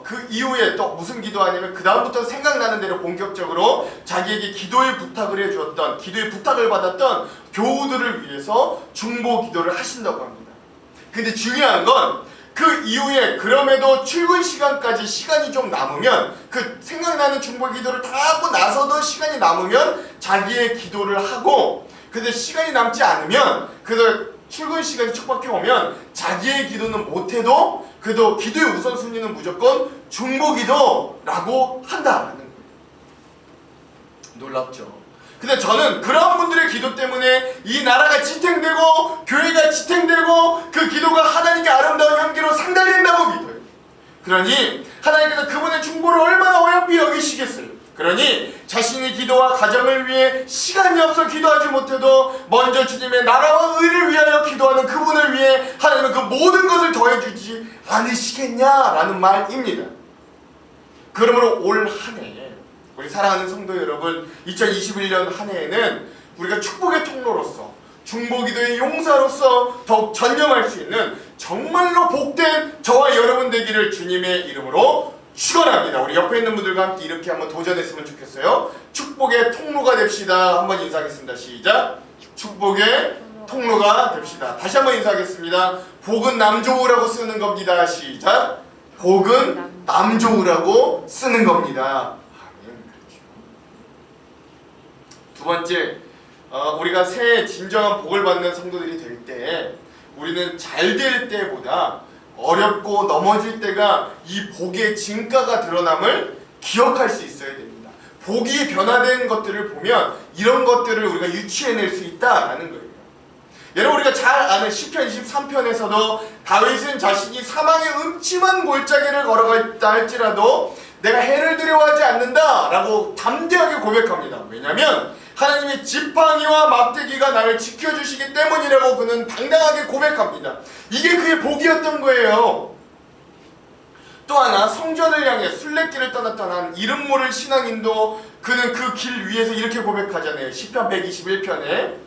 그 이후에 또 무슨 기도하냐면 그 다음부터 생각나는 대로 본격적으로 자기에게 기도의 부탁을 해주었던, 기도의 부탁을 받았던 교우들을 위해서 중보 기도를 하신다고 합니다. 근데 중요한 건 그 이후에 그럼에도 출근 시간까지 시간이 좀 남으면 그 생각나는 중보 기도를 다 하고 나서도 시간이 남으면 자기의 기도를 하고, 근데 시간이 남지 않으면 그래서 출근 시간이 촉박해 오면 자기의 기도는 못해도 그래도 기도의 우선순위는 무조건 중보 기도라고 한다라는 거예요. 놀랍죠? 근데 저는 그런 분들의 기도 때문에 이 나라가 지탱되고 교회가 지탱되고 그 기도가 하나님께 아름다운 향기로 상달된다고 믿어요. 그러니 하나님께서 그분의 중보를 얼마나 어여삐 여기시겠어요. 그러니 자신의 기도와 가정을 위해 시간이 없어 기도하지 못해도 먼저 주님의 나라와 의를 위하여 기도하는 그분을 위해 하나님은 그 모든 것을 더해주지 않으시겠냐라는 말입니다. 그러므로 올 한 해 우리 사랑하는 성도 여러분, 2021년 한 해에는 우리가 축복의 통로로서 중보기도의 용사로서 더욱 전념할 수 있는 정말로 복된 저와 여러분 되기를 주님의 이름으로 축원합니다. 우리 옆에 있는 분들과 함께 이렇게 한번 도전했으면 좋겠어요. 축복의 통로가 됩시다. 한번 인사하겠습니다. 시작. 축복의 통로가 됩시다. 다시 한번 인사하겠습니다. 복은 남 좋으라고 쓰는 겁니다. 시작. 복은 남 좋으라고 쓰는 겁니다. 두 번째, 우리가 새해 진정한 복을 받는 성도들이 될 때 우리는 잘 될 때보다 어렵고 넘어질 때가 이 복의 진가가 드러남을 기억할 수 있어야 됩니다. 복이 변화된 것들을 보면 이런 것들을 우리가 유추해낼 수 있다라는 거예요. 여러분, 우리가 잘 아는 시편 23편에서도 다윗은 자신이 사망의 음침한 골짜기를 걸어갔다 할지라도 내가 해를 두려워하지 않는다 라고 담대하게 고백합니다. 왜냐하면 하나님의 지팡이와 막대기가 나를 지켜주시기 때문이라고 그는 당당하게 고백합니다. 이게 그의 복이었던 거예요. 또 하나, 성전을 향해 순례길을 떠났던 한 이름 모를 신앙인도 그는 그 길 위에서 이렇게 고백하잖아요. 시편 121편에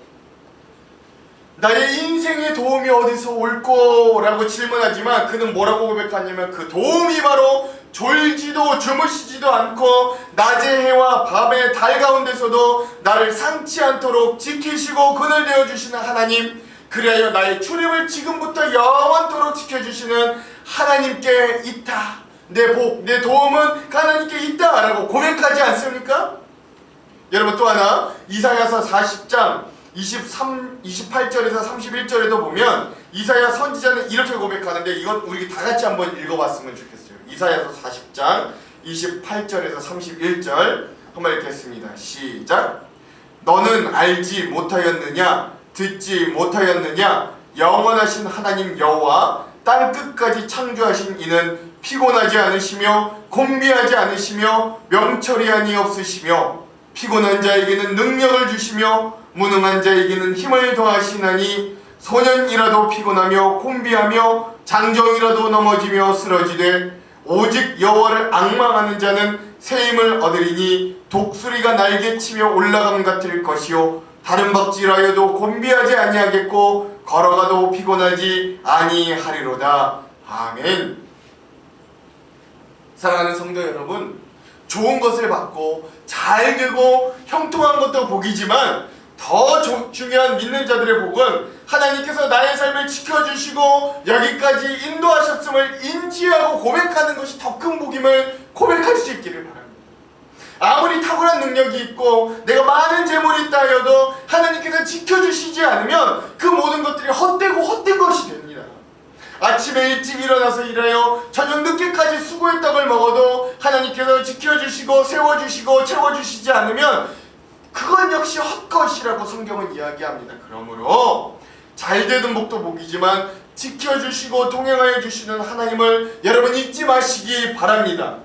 나의 인생의 도움이 어디서 올꼬? 라고 질문하지만 그는 뭐라고 고백하냐면 그 도움이 바로 졸지도 주무시지도 않고 낮의 해와 밤의 달 가운데서도 나를 상치 않도록 지키시고 그늘 내어주시는 하나님, 그리하여 나의 출입을 지금부터 영원토록 지켜주시는 하나님께 있다. 내 복, 내 도움은 하나님께 있다 라고 고백하지 않습니까? 여러분, 또 하나, 이사야서 40장 28절에서 31절에도 보면 이사야 선지자는 이렇게 고백하는데 이건 우리 다 같이 한번 읽어봤으면 좋겠어요. 이사야서 40장 28절에서 31절 한번 읽겠습니다. 시작. 너는 알지 못하였느냐? 듣지 못하였느냐? 영원하신 하나님 여호와 땅 끝까지 창조하신 이는 피곤하지 않으시며 곤비하지 않으시며 명철이 없으시며 피곤한 자에게는 능력을 주시며 무능한 자에게는 힘을 더하시나니 소년이라도 피곤하며 곤비하며 장정이라도 넘어지며 쓰러지되 오직 여호와를 앙망하는 자는 새 힘을 얻으리니 독수리가 날개치며 올라감 같을 것이요 다른 박질하여도 곤비하지 아니하겠고 걸어가도 피곤하지 아니하리로다. 아멘. 사랑하는 성도 여러분, 좋은 것을 받고 잘 되고 형통한 것도 복이지만 더 중요한 믿는 자들의 복은 하나님께서 나의 삶을 지켜주시고 여기까지 인도하셨음을 인지하고 고백하는 것이 더 큰 복임을 고백할 수 있기를 바랍니다. 아무리 탁월한 능력이 있고 내가 많은 재물이 있다 하여도 하나님께서 지켜주시지 않으면 그 모든 것들이 헛되고 헛된 것이 됩니다. 아침에 일찍 일어나서 일하여 저녁 늦게까지 수고의 떡을 먹어도 하나님께서 지켜주시고 세워주시고 채워주시지 않으면 그건 역시 헛것이라고 성경은 이야기합니다. 그러므로 잘되는 복도 복이지만 지켜주시고 동행하여 주시는 하나님을 여러분 잊지 마시기 바랍니다.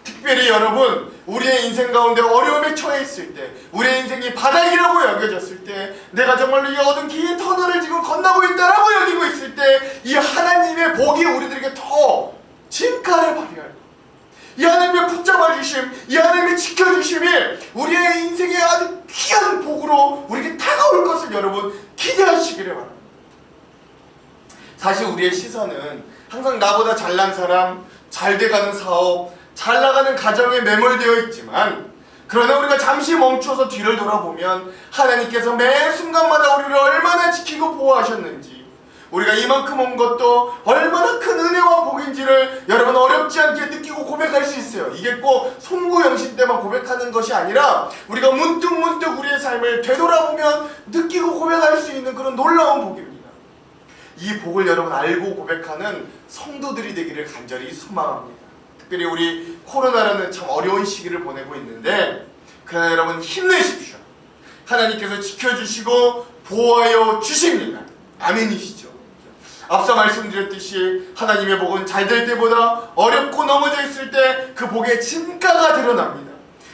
특별히 여러분, 우리의 인생 가운데 어려움에 처해 있을 때, 우리의 인생이 바닥이라고 여겨졌을 때, 내가 정말로 이 어두운 긴 터널을 지금 건너고 있다라고 여기고 있을 때 이 하나님의 복이 우리들에게 더 진가를 발휘할, 이 하나님의 붙잡아 주심, 이 하나님의 지켜주심이 우리의 인생의 아주 귀한 복으로 우리에게 다가올 것을 여러분 기대하시기를 바랍니다. 사실 우리의 시선은 항상 나보다 잘난 사람, 잘 돼가는 사업, 잘 나가는 가정에 매몰되어 있지만, 그러나 우리가 잠시 멈춰서 뒤를 돌아보면 하나님께서 매 순간마다 우리를 얼마나 지키고 보호하셨는지, 우리가 이만큼 온 것도 얼마나 큰 은혜와 복인지를 여러분 어렵지 않게 느끼고 고백할 수 있어요. 이게 꼭 송구영신 때만 고백하는 것이 아니라 우리가 문득 우리의 삶을 되돌아보면 느끼고 고백할 수 있는 그런 놀라운 복입니다. 이 복을 여러분 알고 고백하는 성도들이 되기를 간절히 소망합니다. 특별히 우리 코로나라는 참 어려운 시기를 보내고 있는데 그러나 여러분 힘내십시오. 하나님께서 지켜주시고 보호하여 주십니다. 아멘이시죠? 앞서 말씀드렸듯이 하나님의 복은 잘 될 때보다 어렵고 넘어져 있을 때 그 복의 진가가 드러납니다.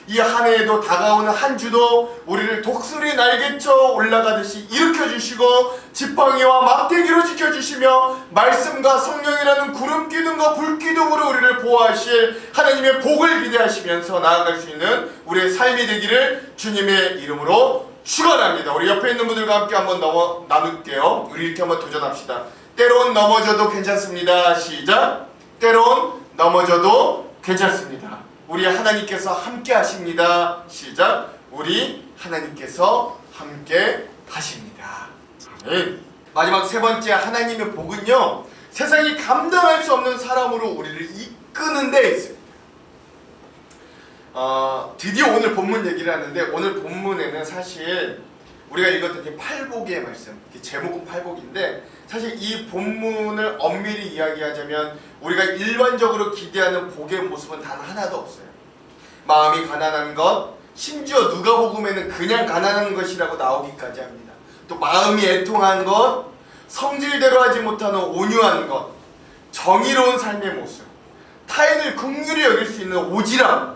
이 한 해에도 다가오는 한 주도 우리를 독수리 날개쳐 올라가듯이 일으켜주시고 지팡이와 막대기로 지켜주시며 말씀과 성령이라는 구름 기둥과 불 기둥으로 우리를 보호하실 하나님의 복을 기대하시면서 나아갈 수 있는 우리의 삶이 되기를 주님의 이름으로 축원합니다. 우리 옆에 있는 분들과 함께 한번 나눌게요. 우리 이렇게 한번 도전합시다. 때론 넘어져도 괜찮습니다. 시작. 때론 넘어져도 괜찮습니다. 우리 하나님께서 함께 하십니다. 시작. 우리 하나님께서 함께 하십니다. 아멘. 마지막 세 번째 하나님의 복은요, 세상이 감당할 수 없는 사람으로 우리를 이끄는 데 있습니다. 드디어 오늘 본문 얘기를 하는데, 오늘 본문에는 사실 우리가 읽었던 팔복의 말씀, 제목은 팔복인데 사실 이 본문을 엄밀히 이야기하자면 우리가 일반적으로 기대하는 복의 모습은 단 하나도 없어요. 마음이 가난한 것, 심지어 누가복음에는 그냥 가난한 것이라고 나오기까지 합니다. 또 마음이 애통한 것, 성질대로 하지 못하는 온유한 것, 정의로운 삶의 모습, 타인을 긍휼히 여길 수 있는 오지랖,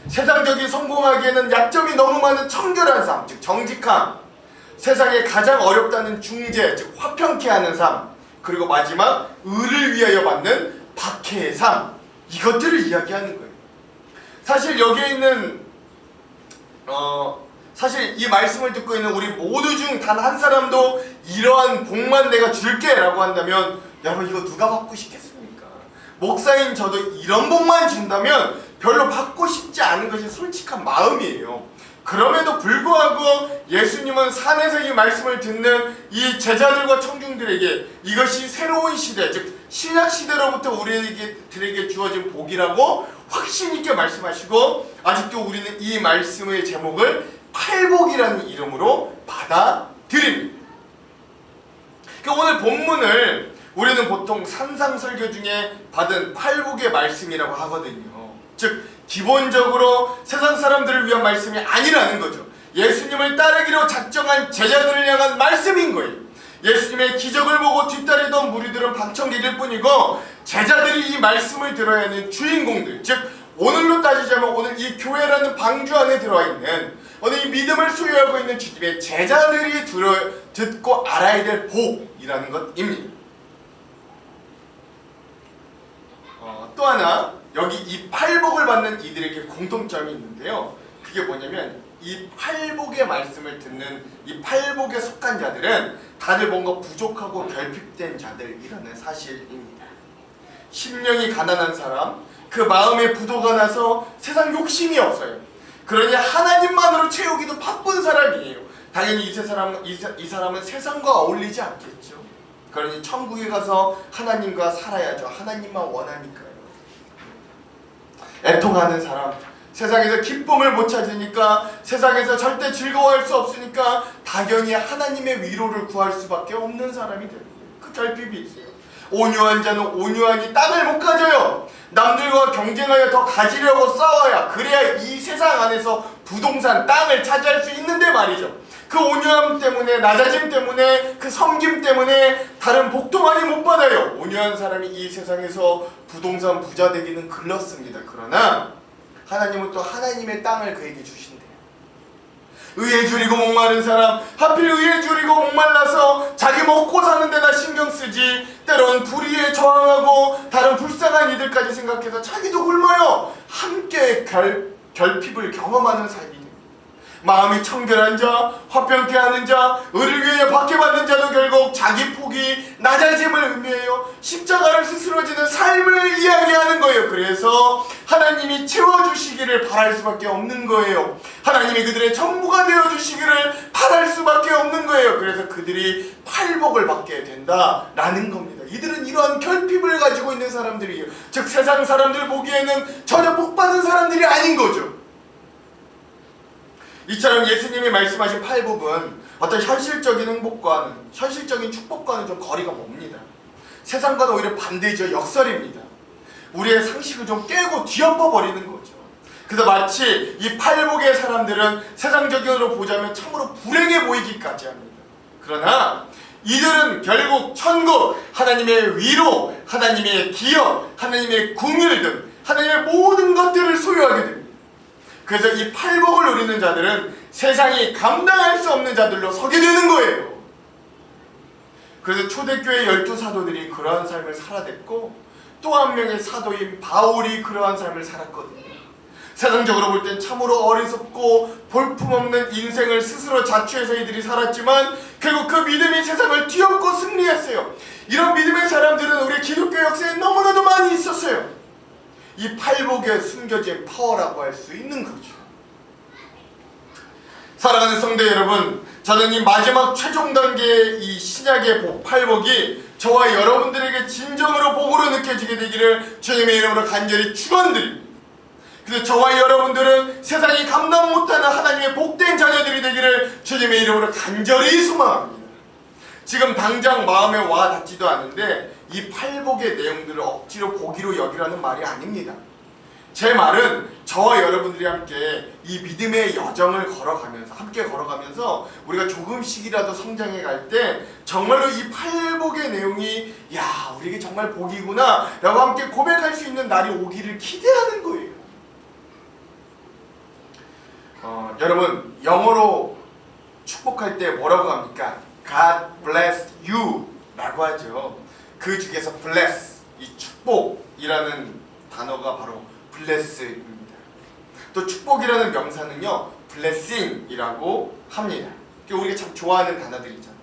세상적인 성공하기에는 약점이 너무 많은 청결한 삶, 즉 정직함, 세상에 가장 어렵다는 중재, 즉 화평케 하는 삶, 그리고 마지막 의를 위하여 받는 박해의 삶, 이것들을 이야기하는 거예요. 사실 여기에 있는 사실 이 말씀을 듣고 있는 우리 모두 중 단 한 사람도 이러한 복만 내가 줄게 라고 한다면 여러분 이거 누가 받고 싶겠습니까? 목사인 저도 이런 복만 준다면 별로 받고 싶지 않은 것이 솔직한 마음이에요. 그럼에도 불구하고 예수님은 산에서 이 말씀을 듣는 이 제자들과 청중들에게 이것이 새로운 시대, 즉 신약 시대로부터 우리들에게 주어진 복이라고 확신 있게 말씀하시고 아직도 우리는 이 말씀의 제목을 팔복이라는 이름으로 받아들입니다. 그러니까 오늘 본문을 우리는 보통 산상설교 중에 받은 팔복의 말씀이라고 하거든요. 즉 기본적으로 세상 사람들을 위한 말씀이 아니라는 거죠. 예수님을 따르기로 작정한 제자들을 향한 말씀인 거예요. 예수님의 기적을 보고 뒤따르던 무리들은 방청객일 뿐이고 제자들이 이 말씀을 들어야 하는 주인공들, 즉 오늘로 따지자면 오늘 이 교회라는 방주 안에 들어와 있는 오늘 이 믿음을 소유하고 있는 주님의 제자들이 듣고 알아야 될 복이라는 것입니다. 또 하나 여기 이 팔복을 받는 이들에게 공통점이 있는데요. 그게 뭐냐면 이 팔복의 말씀을 듣는 이 팔복에 속한 자들은 다들 뭔가 부족하고 결핍된 자들이라는 사실입니다. 심령이 가난한 사람, 그 마음에 부도가 나서 세상 욕심이 없어요. 그러니 하나님만으로 채우기도 바쁜 사람이에요. 당연히 이 사람은 세상과 어울리지 않겠죠. 그러니 천국에 가서 하나님과 살아야죠. 하나님만 원하니까요. 애통하는 사람, 세상에서 기쁨을 못 찾으니까, 세상에서 절대 즐거워할 수 없으니까 당연히 하나님의 위로를 구할 수밖에 없는 사람이 됩니다. 그 결핍이 있어요. 온유한 자는 온유하니 땅을 못 가져요. 남들과 경쟁하여 더 가지려고 싸워야 그래야 이 세상 안에서 부동산, 땅을 차지할 수 있는데 말이죠. 그 온유함 때문에, 낮아짐 때문에, 그 섬김 때문에 다른 복도 많이 못 받아요. 온유한 사람이 이 세상에서 부동산 부자 되기는 글렀습니다. 그러나 하나님은 또 하나님의 땅을 그에게 주신대요. 의에 줄이고 목마른 사람, 하필 의에 줄이고 목말라서 자기 먹고 사는 데나 신경 쓰지, 때론 불의에 저항하고 다른 불쌍한 이들까지 생각해서 자기도 굶어요. 함께 결핍을 경험하는 삶이 마음이 청결한 자, 화평케 하는 자, 의를 위해 박해받는 자도 결국 자기 포기, 낮아짐을 의미해요. 십자가를 스스로 지는 삶을 이야기하는 거예요. 그래서 하나님이 채워주시기를 바랄 수밖에 없는 거예요. 하나님이 그들의 전부가 되어주시기를 바랄 수밖에 없는 거예요. 그래서 그들이 팔복을 받게 된다라는 겁니다. 이들은 이러한 결핍을 가지고 있는 사람들이에요. 즉 세상 사람들 보기에는 전혀 복 받은 사람들이 아닌 거죠. 이처럼 예수님이 말씀하신 팔복은 어떤 현실적인 행복과는, 현실적인 축복과는 좀 거리가 멉니다. 세상과는 오히려 반대죠. 역설입니다. 우리의 상식을 좀 깨고 뒤엎어버리는 거죠. 그래서 마치 이 팔복의 사람들은 세상적으로 보자면 참으로 불행해 보이기까지 합니다. 그러나 이들은 결국 천국, 하나님의 위로, 하나님의 기업, 하나님의 궁율 등 하나님의 모든 것들을 소유하게 됩니다. 그래서 이 팔복을 누리는 자들은 세상이 감당할 수 없는 자들로 서게 되는 거예요. 그래서 초대교회 12사도들이 그러한 삶을 살아냈고 또 한 명의 사도인 바울이 그러한 삶을 살았거든요. 세상적으로 볼 땐 참으로 어리석고 볼품없는 인생을 스스로 자취해서 이들이 살았지만 결국 그 믿음이 세상을 뒤엎고 승리했어요. 이런 믿음의 사람들은 우리 기독교 역사에 너무나도 많이 있었어요. 이 팔복에 숨겨진 파워라고 할 수 있는 거죠. 사랑하는 성도 여러분, 저는 이 마지막 최종 단계의 이 신약의 복, 팔복이 저와 여러분들에게 진정으로 복으로 느껴지게 되기를 주님의 이름으로 간절히 축원드립니다. 그래서 저와 여러분들은 세상이 감당 못하는 하나님의 복된 자녀들이 되기를 주님의 이름으로 간절히 소망합니다. 지금 당장 마음에 와 닿지도 않은데 이 팔복의 내용들을 억지로 복이로 여기라는 말이 아닙니다. 제 말은 저와 여러분들이 함께 이 믿음의 여정을 함께 걸어가면서 우리가 조금씩이라도 성장해 갈 때 정말로 이 팔복의 내용이 야, 우리에게 정말 복이구나 라고 함께 고백할 수 있는 날이 오기를 기대하는 거예요. 여러분, 영어로 축복할 때 뭐라고 합니까? God bless you 라고 하죠. 그 중에서 bless, 이 축복이라는 단어가 바로 bless입니다. 또 축복이라는 명사는요, blessing이라고 합니다. 우리가 참 좋아하는 단어들이잖아요.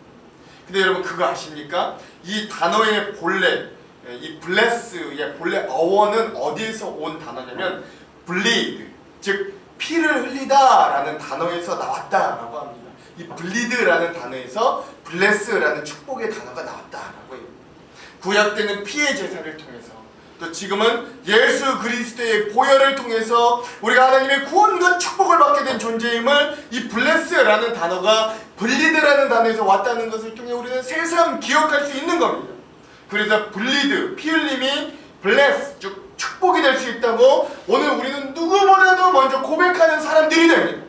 근데 여러분 그거 아십니까? 이 단어의 본래, 이 bless의 본래 어원은 어디에서 온 단어냐면 bleed, 즉 피를 흘리다 라는 단어에서 나왔다라고 합니다. 이 bleed라는 단어에서 bless라는 축복의 단어가 나왔다라고 해요. 구약 때는 피의 제사를 통해서, 또 지금은 예수 그리스도의 보혈을 통해서 우리가 하나님의 구원과 축복을 받게 된 존재임을 이 bless라는 단어가 bleed라는 단어에서 왔다는 것을 통해 우리는 새삼 기억할 수 있는 겁니다. 그래서 bleed, 피 흘림이 bless, 즉 축복이 될 수 있다고 오늘 우리는 누구보다도 먼저 고백하는 사람들이 됩니다.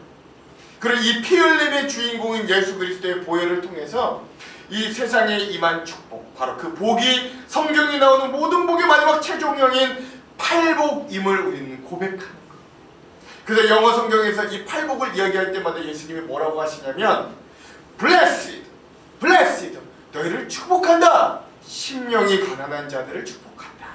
그리고 이 피 흘림의 주인공인 예수 그리스도의 보혈을 통해서 이 세상에 임한 축복, 바로 그 복이 성경에 나오는 모든 복의 마지막 최종형인 팔복임을 우리는 고백하는 거예요. 그래서 영어 성경에서 이 팔복을 이야기할 때마다 예수님이 뭐라고 하시냐면 Blessed, Blessed, 너희를 축복한다. 심령이 가난한 자들을 축복한다.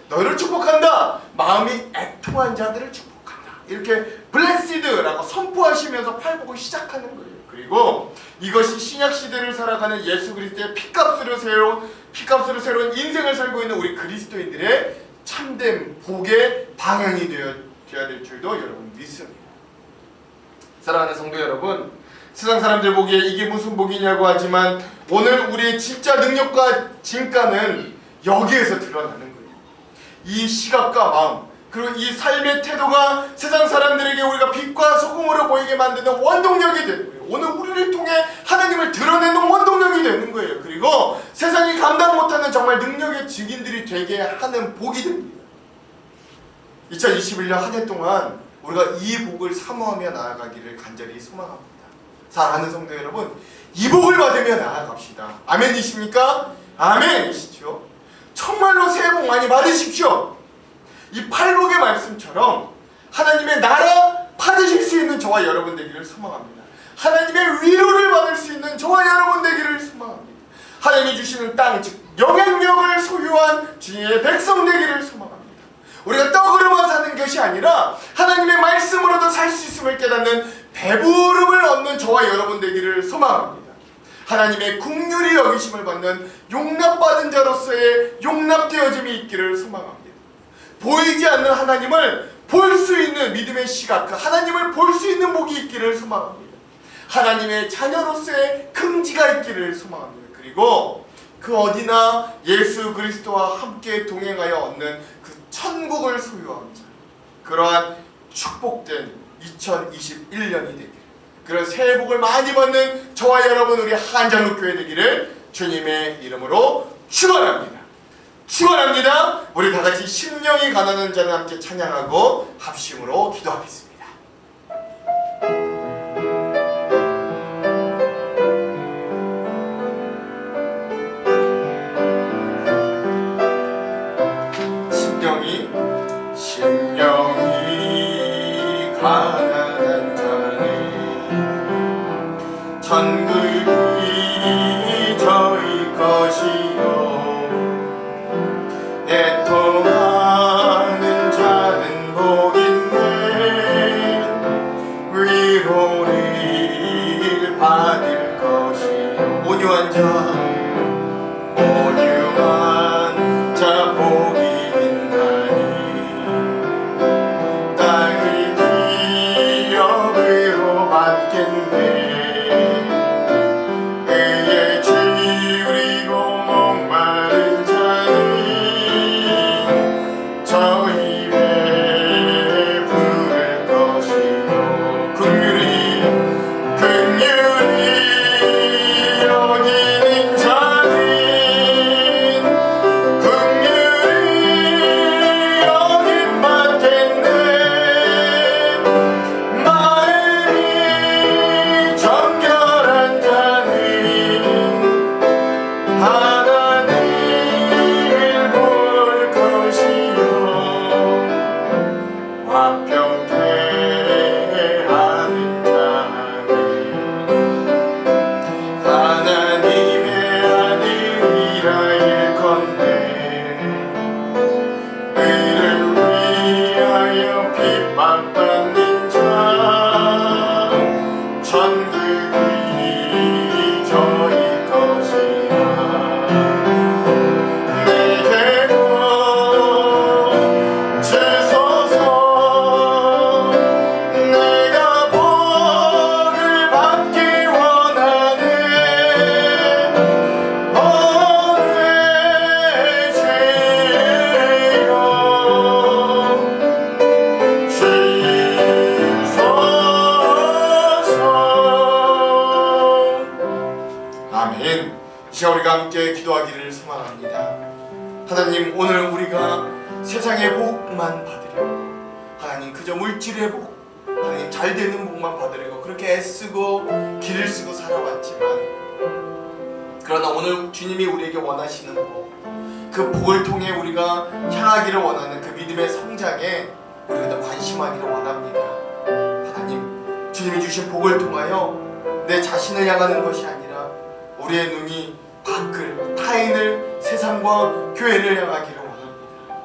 너희를 축복한다. 마음이 애통한 자들을 축복한다. 이렇게 Blessed라고 선포하시면서 팔복을 시작하는 거예요. 그리고 이것이 신약 시대를 살아가는 예수 그리스도의 피값으로 새로운 인생을 살고 있는 우리 그리스도인들의 참된 복의 방향이 되어야 될 줄도 여러분 믿습니다. 사랑하는 성도 여러분, 세상 사람들 보기에 이게 무슨 복이냐고 하지만 오늘 우리의 진짜 능력과 진가는 여기에서 드러나는 거예요. 이 시각과 마음, 그리고 이 삶의 태도가 세상 사람들에게 우리가 빛과 소금으로 보이게 만드는 원동력이 되는 거예요. 오늘 우리를 통해 하나님을 드러내는 원동력이 되는 거예요. 그리고 세상이 감당 못하는 정말 능력의 증인들이 되게 하는 복이 됩니다. 2021년 한 해 동안 우리가 이 복을 사모하며 나아가기를 간절히 소망합니다. 사랑하는 성도 여러분, 이 복을 받으며 나아갑시다. 아멘이십니까? 아멘이시죠? 정말로 새해 복 많이 받으십시오. 이 팔복의 말씀처럼 하나님의 나라 받으실 수 있는 저와 여러분 되기를 소망합니다. 하나님의 위로를 받을 수 있는 저와 여러분 되기를 소망합니다. 하나님이 주시는 땅, 즉 영향력을 소유한 주님의 백성 되기를 소망합니다. 우리가 떡으로만 사는 것이 아니라 하나님의 말씀으로도 살 수 있음을 깨닫는 배부름을 얻는 저와 여러분 되기를 소망합니다. 하나님의 긍휼히 여기심을 받는 용납받은 자로서의 용납되어짐이 있기를 소망합니다. 보이지 않는 하나님을 볼 수 있는 믿음의 시각, 그 하나님을 볼 수 있는 복이 있기를 소망합니다. 하나님의 자녀로서의 긍지가 있기를 소망합니다. 그리고 그 어디나 예수 그리스도와 함께 동행하여 얻는 그 천국을 소유한 자, 그러한 축복된 2021년이 되기를, 그런 새해 복을 많이 받는 저와 여러분 우리 한장로교회 되기를 주님의 이름으로 축원합니다. 축원합니다. 우리 다 같이 심령이 가난한 자는 함께 찬양하고 합심으로 기도하겠습니다. 심령이 가난한 자는 천국이 저희 것이요, 애통하는 자는 복인데 위로를 받을 것이요. 온유한 자 복이 우리가 함께 기도하기를 소망합니다. 하나님, 오늘 우리가 세상의 복만 받으려고, 하나님 그저 물질의 복, 하나님 잘 되는 복만 받으려고 그렇게 애쓰고 길을 쓰고 살아왔지만, 그러나 오늘 주님이 우리에게 원하시는 복, 그 복을 통해 우리가 향하기를 원하는 그 믿음의 성장에 우리가 더 관심하기를 원합니다. 하나님, 주님이 주신 복을 통하여 내 자신을 향하는 것이 아니라 우리의 눈이 밖을, 타인을, 세상과 교회를 향하기를 원합니다.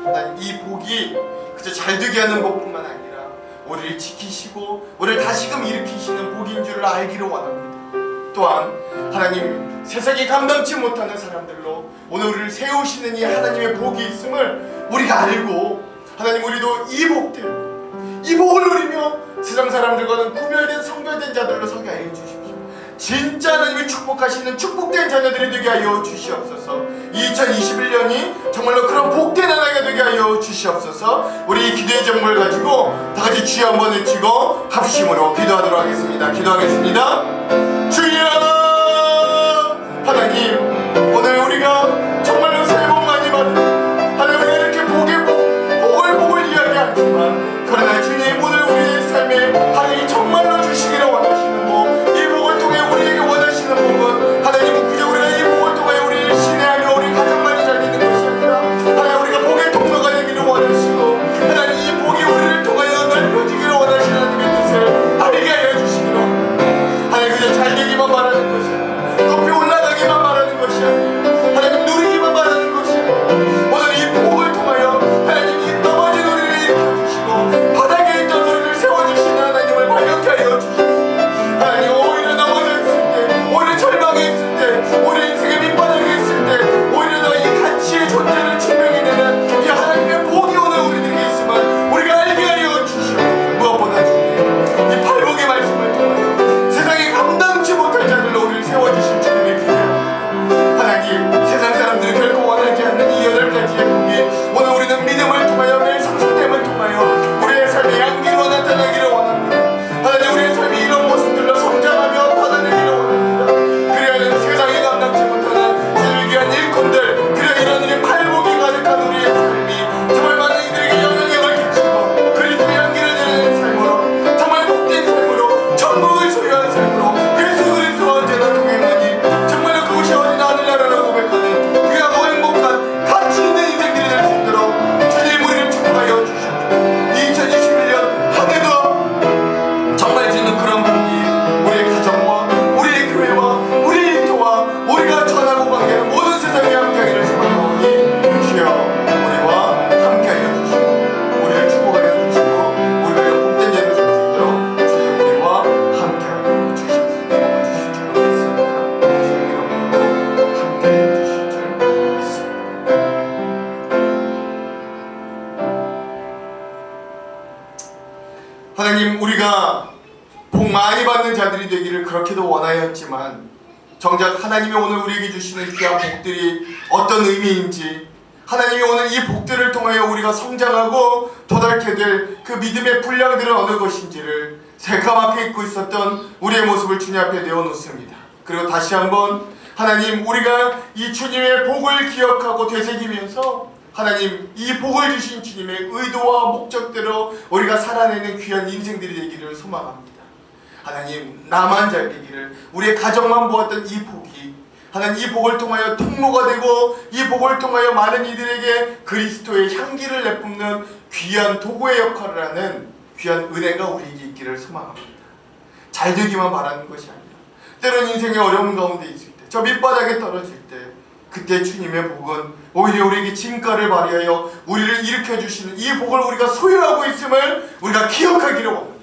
하나님, 이 복이 그저 잘되게 하는 복뿐만 아니라 우리를 지키시고 우리를 다시금 일으키시는 복인 줄을 알기를 원합니다. 또한 하나님, 세상이 감당치 못하는 사람들로 오늘 우리를 세우시는 이 하나님의 복이 있음을 우리가 알고, 하나님, 우리도 이 복을 누리며 세상 사람들과는 구별된 성별된 자들로 서게 하여 주십시오. 진짜 하나님이 축복하시는 축복된 자녀들이 되게 하여 주시옵소서. 2021년이 정말로 그런 복된 한 해가 되게 하여 주시옵소서. 우리 기도의 제목을 가지고 다 같이 주여 한번 외치고 합심으로 기도하도록 하겠습니다. 기도하겠습니다. 주여! 하나님, 오늘 우리가 정말로 새해 복 많이 받는, 하나님, 우리가 이렇게 복을 이야기하지만, 그러나 주님, 오늘 우리의 삶에 하나님 정말로 주시기를 원하시는 복, 이 복을 통해 우리에게 원하시는 복은 하나님, 그저 우리가 이 복을 통해 우리를 신뢰하며 우리 가정만이 잘 되는 것이 아니라 하나님, 우리가 복의 통로가 되기를 원하시고, 하나님, 이 복이 우리를 통하여 넓혀지기를 원하시는 하나님의 뜻을 알게 하여 주시기로, 하나님, 그저 잘 되기만 바라는 것이 아니라 높이 올라가기만 바라는 것이 아니라 하나님 누리기만 바라는 것이 아니라 오늘 이 복을 통하여 하나님 이 넘어진 우리를 일으켜주시고 바닥에 있던 우리를 세워주시는 하나님을 발견케 하여 주시고, 하나님, 오히려 넘어져 있을 때, 오히려 절망에 있을 때, 오히려 인생의 밑바닥에 있을 때, 오히려 더 이 가치의 존재를 증명해내는 이 하나님의 복이 오늘 우리들에게 있으면 우리가 알게 하여 주시옵소서. 무엇보다 주님, 이 팔복의 말씀을 통하여 세상에 인생들이 되기를 그렇게도 원하였지만 정작 하나님이 오늘 우리에게 주시는 귀한 복들이 어떤 의미인지, 하나님이 오늘 이 복들을 통하여 우리가 성장하고 도달케 될 그 믿음의 분량들은 어느 것인지를 새까맣게 잊고 있었던 우리의 모습을 주님 앞에 내어놓습니다. 그리고 다시 한번 하나님, 우리가 이 주님의 복을 기억하고 되새기면서 하나님, 이 복을 주신 주님의 의도와 목적대로 우리가 살아내는 귀한 인생들이 되기를 소망합니다. 하나님, 나만 잘 되기를, 우리의 가정만 보았던 이 복이 하나님, 이 복을 통하여 통로가 되고 이 복을 통하여 많은 이들에게 그리스도의 향기를 내뿜는 귀한 도구의 역할을 하는 귀한 은혜가 우리에게 있기를 소망합니다. 잘 되기만 바라는 것이 아니라 때론 인생의 어려운 가운데 있을 때, 저 밑바닥에 떨어질 때, 그때 주님의 복은 오히려 우리에게 진가를 발휘하여 우리를 일으켜주시는 이 복을 우리가 소유하고 있음을 우리가 기억하기를 원합니다.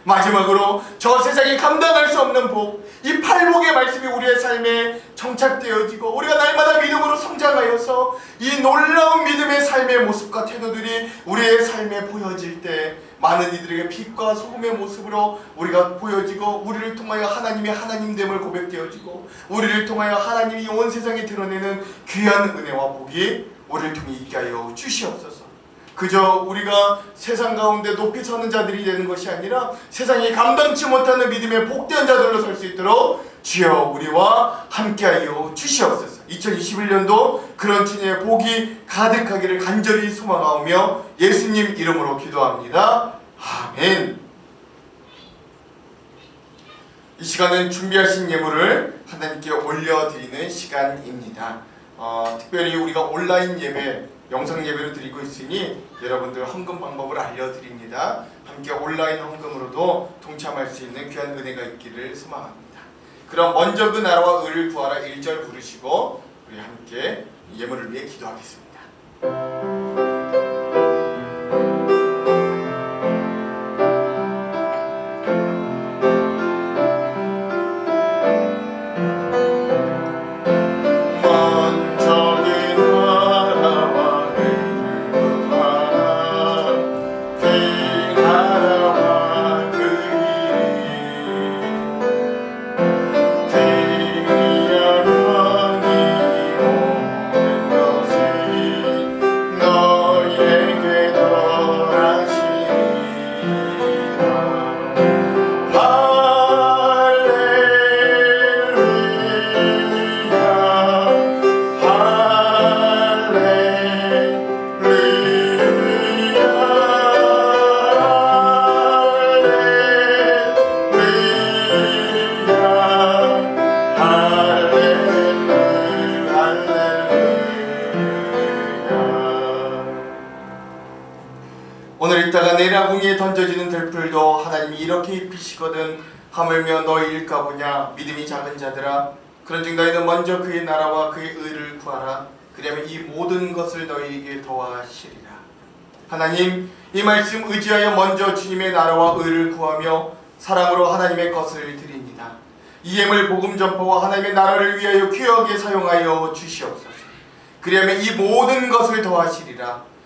마지막으로 저 세상이 감당할 수 없는 복, 이 팔복의 말씀이 우리의 삶에 정착되어지고 우리가 날마다 믿음으로 성장하여서 이 놀라운 믿음의 삶의 모습과 태도들이 우리의 삶에 보여질 때 많은 이들에게 빛과 소금의 모습으로 우리가 보여지고, 우리를 통하여 하나님의 하나님됨을 고백되어지고, 우리를 통하여 하나님이 온 세상에 드러내는 귀한 은혜와 복이 우리를 통해 있게 하여 주시옵소서. 그저 우리가 세상 가운데 높이 서는 자들이 되는 것이 아니라 세상이 감당치 못하는 믿음의 복된 자들로 설 수 있도록 주여 우리와 함께하여 주시옵소서. 2021년도 그런 주님의 복이 가득하기를 간절히 소망하오며 예수님 이름으로 기도합니다. 아멘. 이 시간은 준비하신 예물을 하나님께 올려드리는 시간입니다. 특별히 우리가 온라인 예배, 영상 예배를 드리고 있으니 여러분들 헌금 방법을 알려드립니다. 함께 온라인 헌금으로도 동참할 수 있는 귀한 은혜가 있기를 소망합니다. 그럼 먼저 그 나라와 의를 구하라 1절 부르시고 우리 함께 예물을 위해 기도하겠습니다. 오늘 이따가 내라궁에 던져지는 들풀도 하나님이 이렇게 입히시거든 하물며 너희일까 보냐. 믿음이 작은 자들아, 그런즉 너희는 먼저 그의 나라와 그의 의를 구하라. 그리하면 이 모든 것을 너희에게 더하시리라. 하나님, 이 말씀 의지하여 먼저 주님의 나라와 의를 구하며 사랑으로 하나님의 것을 드립니다. 이 예물 복음 전파와 하나님의 나라를 위하여 귀하게 사용하여 주시옵소서. 그리하면 이 모든 것을 더하시리라.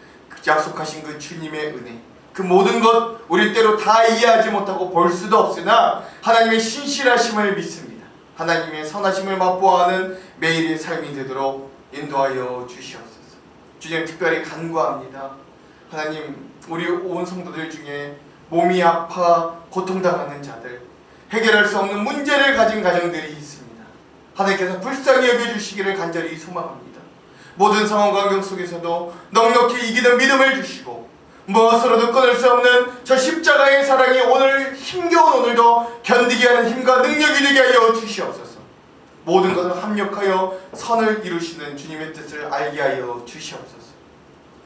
약속하신 그 주님의 은혜, 그 모든 것 우리 때로 다 이해하지 못하고 볼 수도 없으나 하나님의 신실하심을 믿습니다. 하나님의 선하심을 맛보아하는 매일의 삶이 되도록 인도하여 주시옵소서. 주님, 특별히 간구합니다. 하나님, 우리 온 성도들 중에 몸이 아파 고통당하는 자들, 해결할 수 없는 문제를 가진 가정들이 있습니다. 하나님께서 불쌍히 여겨주시기를 간절히 소망합니다. 모든 상황 환경 속에서도 넉넉히 이기는 믿음을 주시고 무엇으로도 끊을 수 없는 저 십자가의 사랑이 오늘 힘겨운 오늘도 견디게 하는 힘과 능력이 되게 하여 주시옵소서. 모든 것을 합력하여 선을 이루시는 주님의 뜻을 알게 하여 주시옵소서.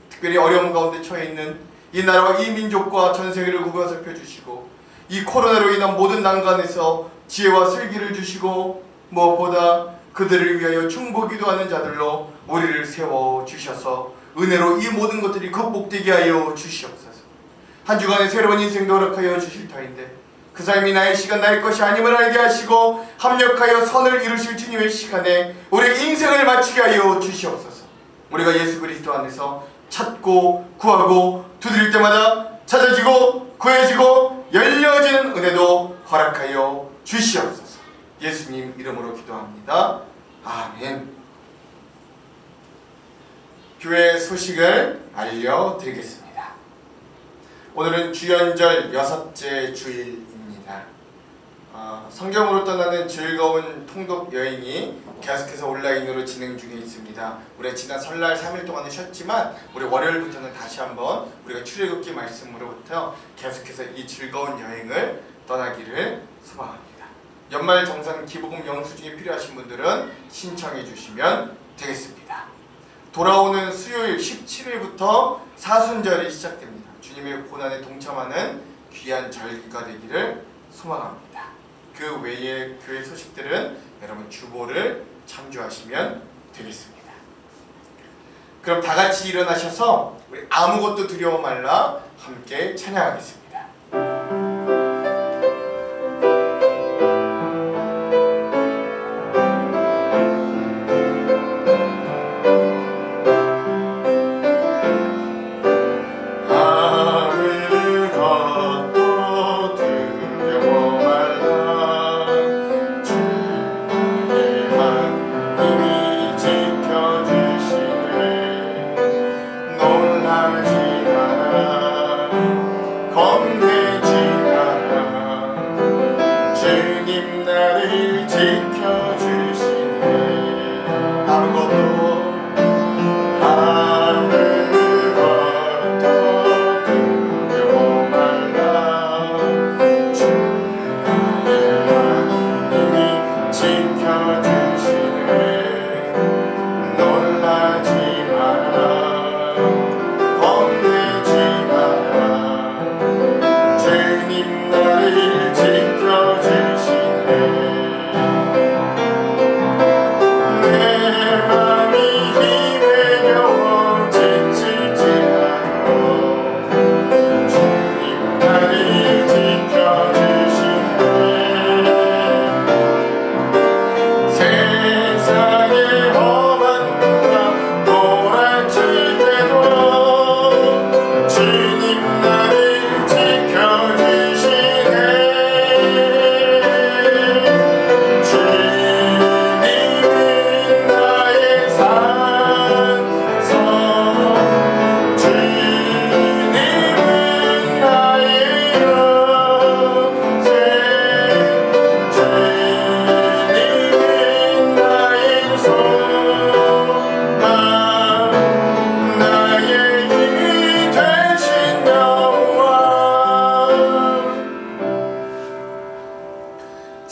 특별히 어려움 가운데 처해 있는 이 나라와 이 민족과 전 세계를 구별살펴 주시고 이 코로나로 인한 모든 난관에서 지혜와 슬기를 주시고 무엇보다 그들을 위하여 중보기도 하는 자들로 우리를 세워주셔서 은혜로 이 모든 것들이 극복되게 하여 주시옵소서. 한 주간의 새로운 인생도 허락하여 주실 터인데 그 삶이 나의 시간 나의 것이 아님을 알게 하시고 합력하여 선을 이루실 주님의 시간에 우리의 인생을 마치게 하여 주시옵소서. 우리가 예수 그리스도 안에서 찾고 구하고 두드릴 때마다 찾아지고 구해지고 열려지는 은혜도 허락하여 주시옵소서. 예수님 이름으로 기도합니다. 아멘. 교회 소식을 알려드리겠습니다. 오늘은 주연절 6째 주일입니다. 성경으로 떠나는 즐거운 통독 여행이 계속해서 온라인으로 진행 중에 있습니다. 우리가 지난 설날 3일 동안은 쉬었지만 우리 월요일부터는 다시 한번 우리가 출애굽기 말씀으로부터 계속해서 이 즐거운 여행을 떠나기를 소망합니다. 연말 정산 기부금 영수증이 필요하신 분들은 신청해 주시면 되겠습니다. 돌아오는 수요일 17일부터 사순절이 시작됩니다. 주님의 고난에 동참하는 귀한 절기가 되기를 소망합니다. 그 외의 교회 소식들은 여러분 주보를 참조하시면 되겠습니다. 그럼 다 같이 일어나셔서 우리 아무것도 두려워 말라 함께 찬양하겠습니다.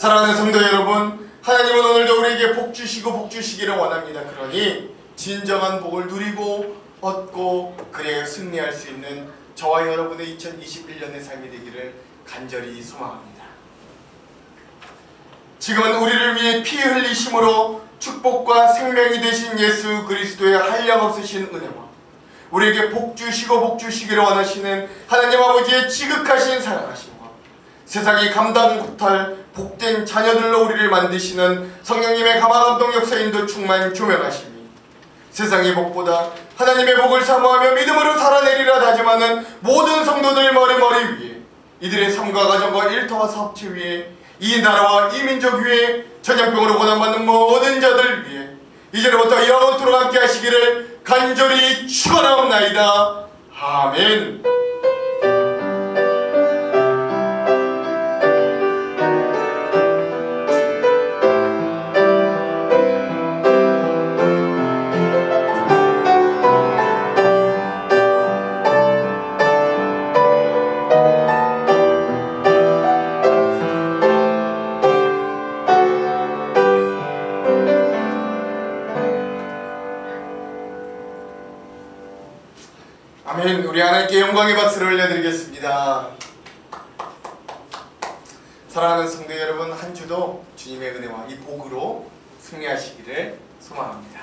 사랑하는 성도 여러분, 하나님은 오늘도 우리에게 복 주시고 복 주시기를 원합니다. 그러니 진정한 복을 누리고 얻고 그래야 승리할 수 있는 저와 여러분의 2021년의 삶이 되기를 간절히 소망합니다. 지금은 우리를 위해 피 흘리심으로 축복과 생명이 되신 예수 그리스도의 한량없으신 은혜와 우리에게 복 주시고 복 주시기를 원하시는 하나님 아버지의 지극하신 사랑하심과 세상이 감당 못할 복된 자녀들로 우리를 만드시는 성령님의 감화감동 역사인도 충만 교명하심이 세상의 복보다 하나님의 복을 사모하며 믿음으로 살아내리라 다짐하는 모든 성도들 머리 위에 이들의 삶과 가정과 일터와 사업체 위에 이 나라와 이 민족 위에 전염병으로 고난받는 모든 자들 위에 이제로부터 영원토록 함께 하시기를 간절히 축원하옵나이다. 아멘. 아멘. 우리 하나님께 영광의 박수를 올려드리겠습니다. 사랑하는 성도 여러분, 한 주도 주님의 은혜와 이 복으로 승리하시기를 소망합니다.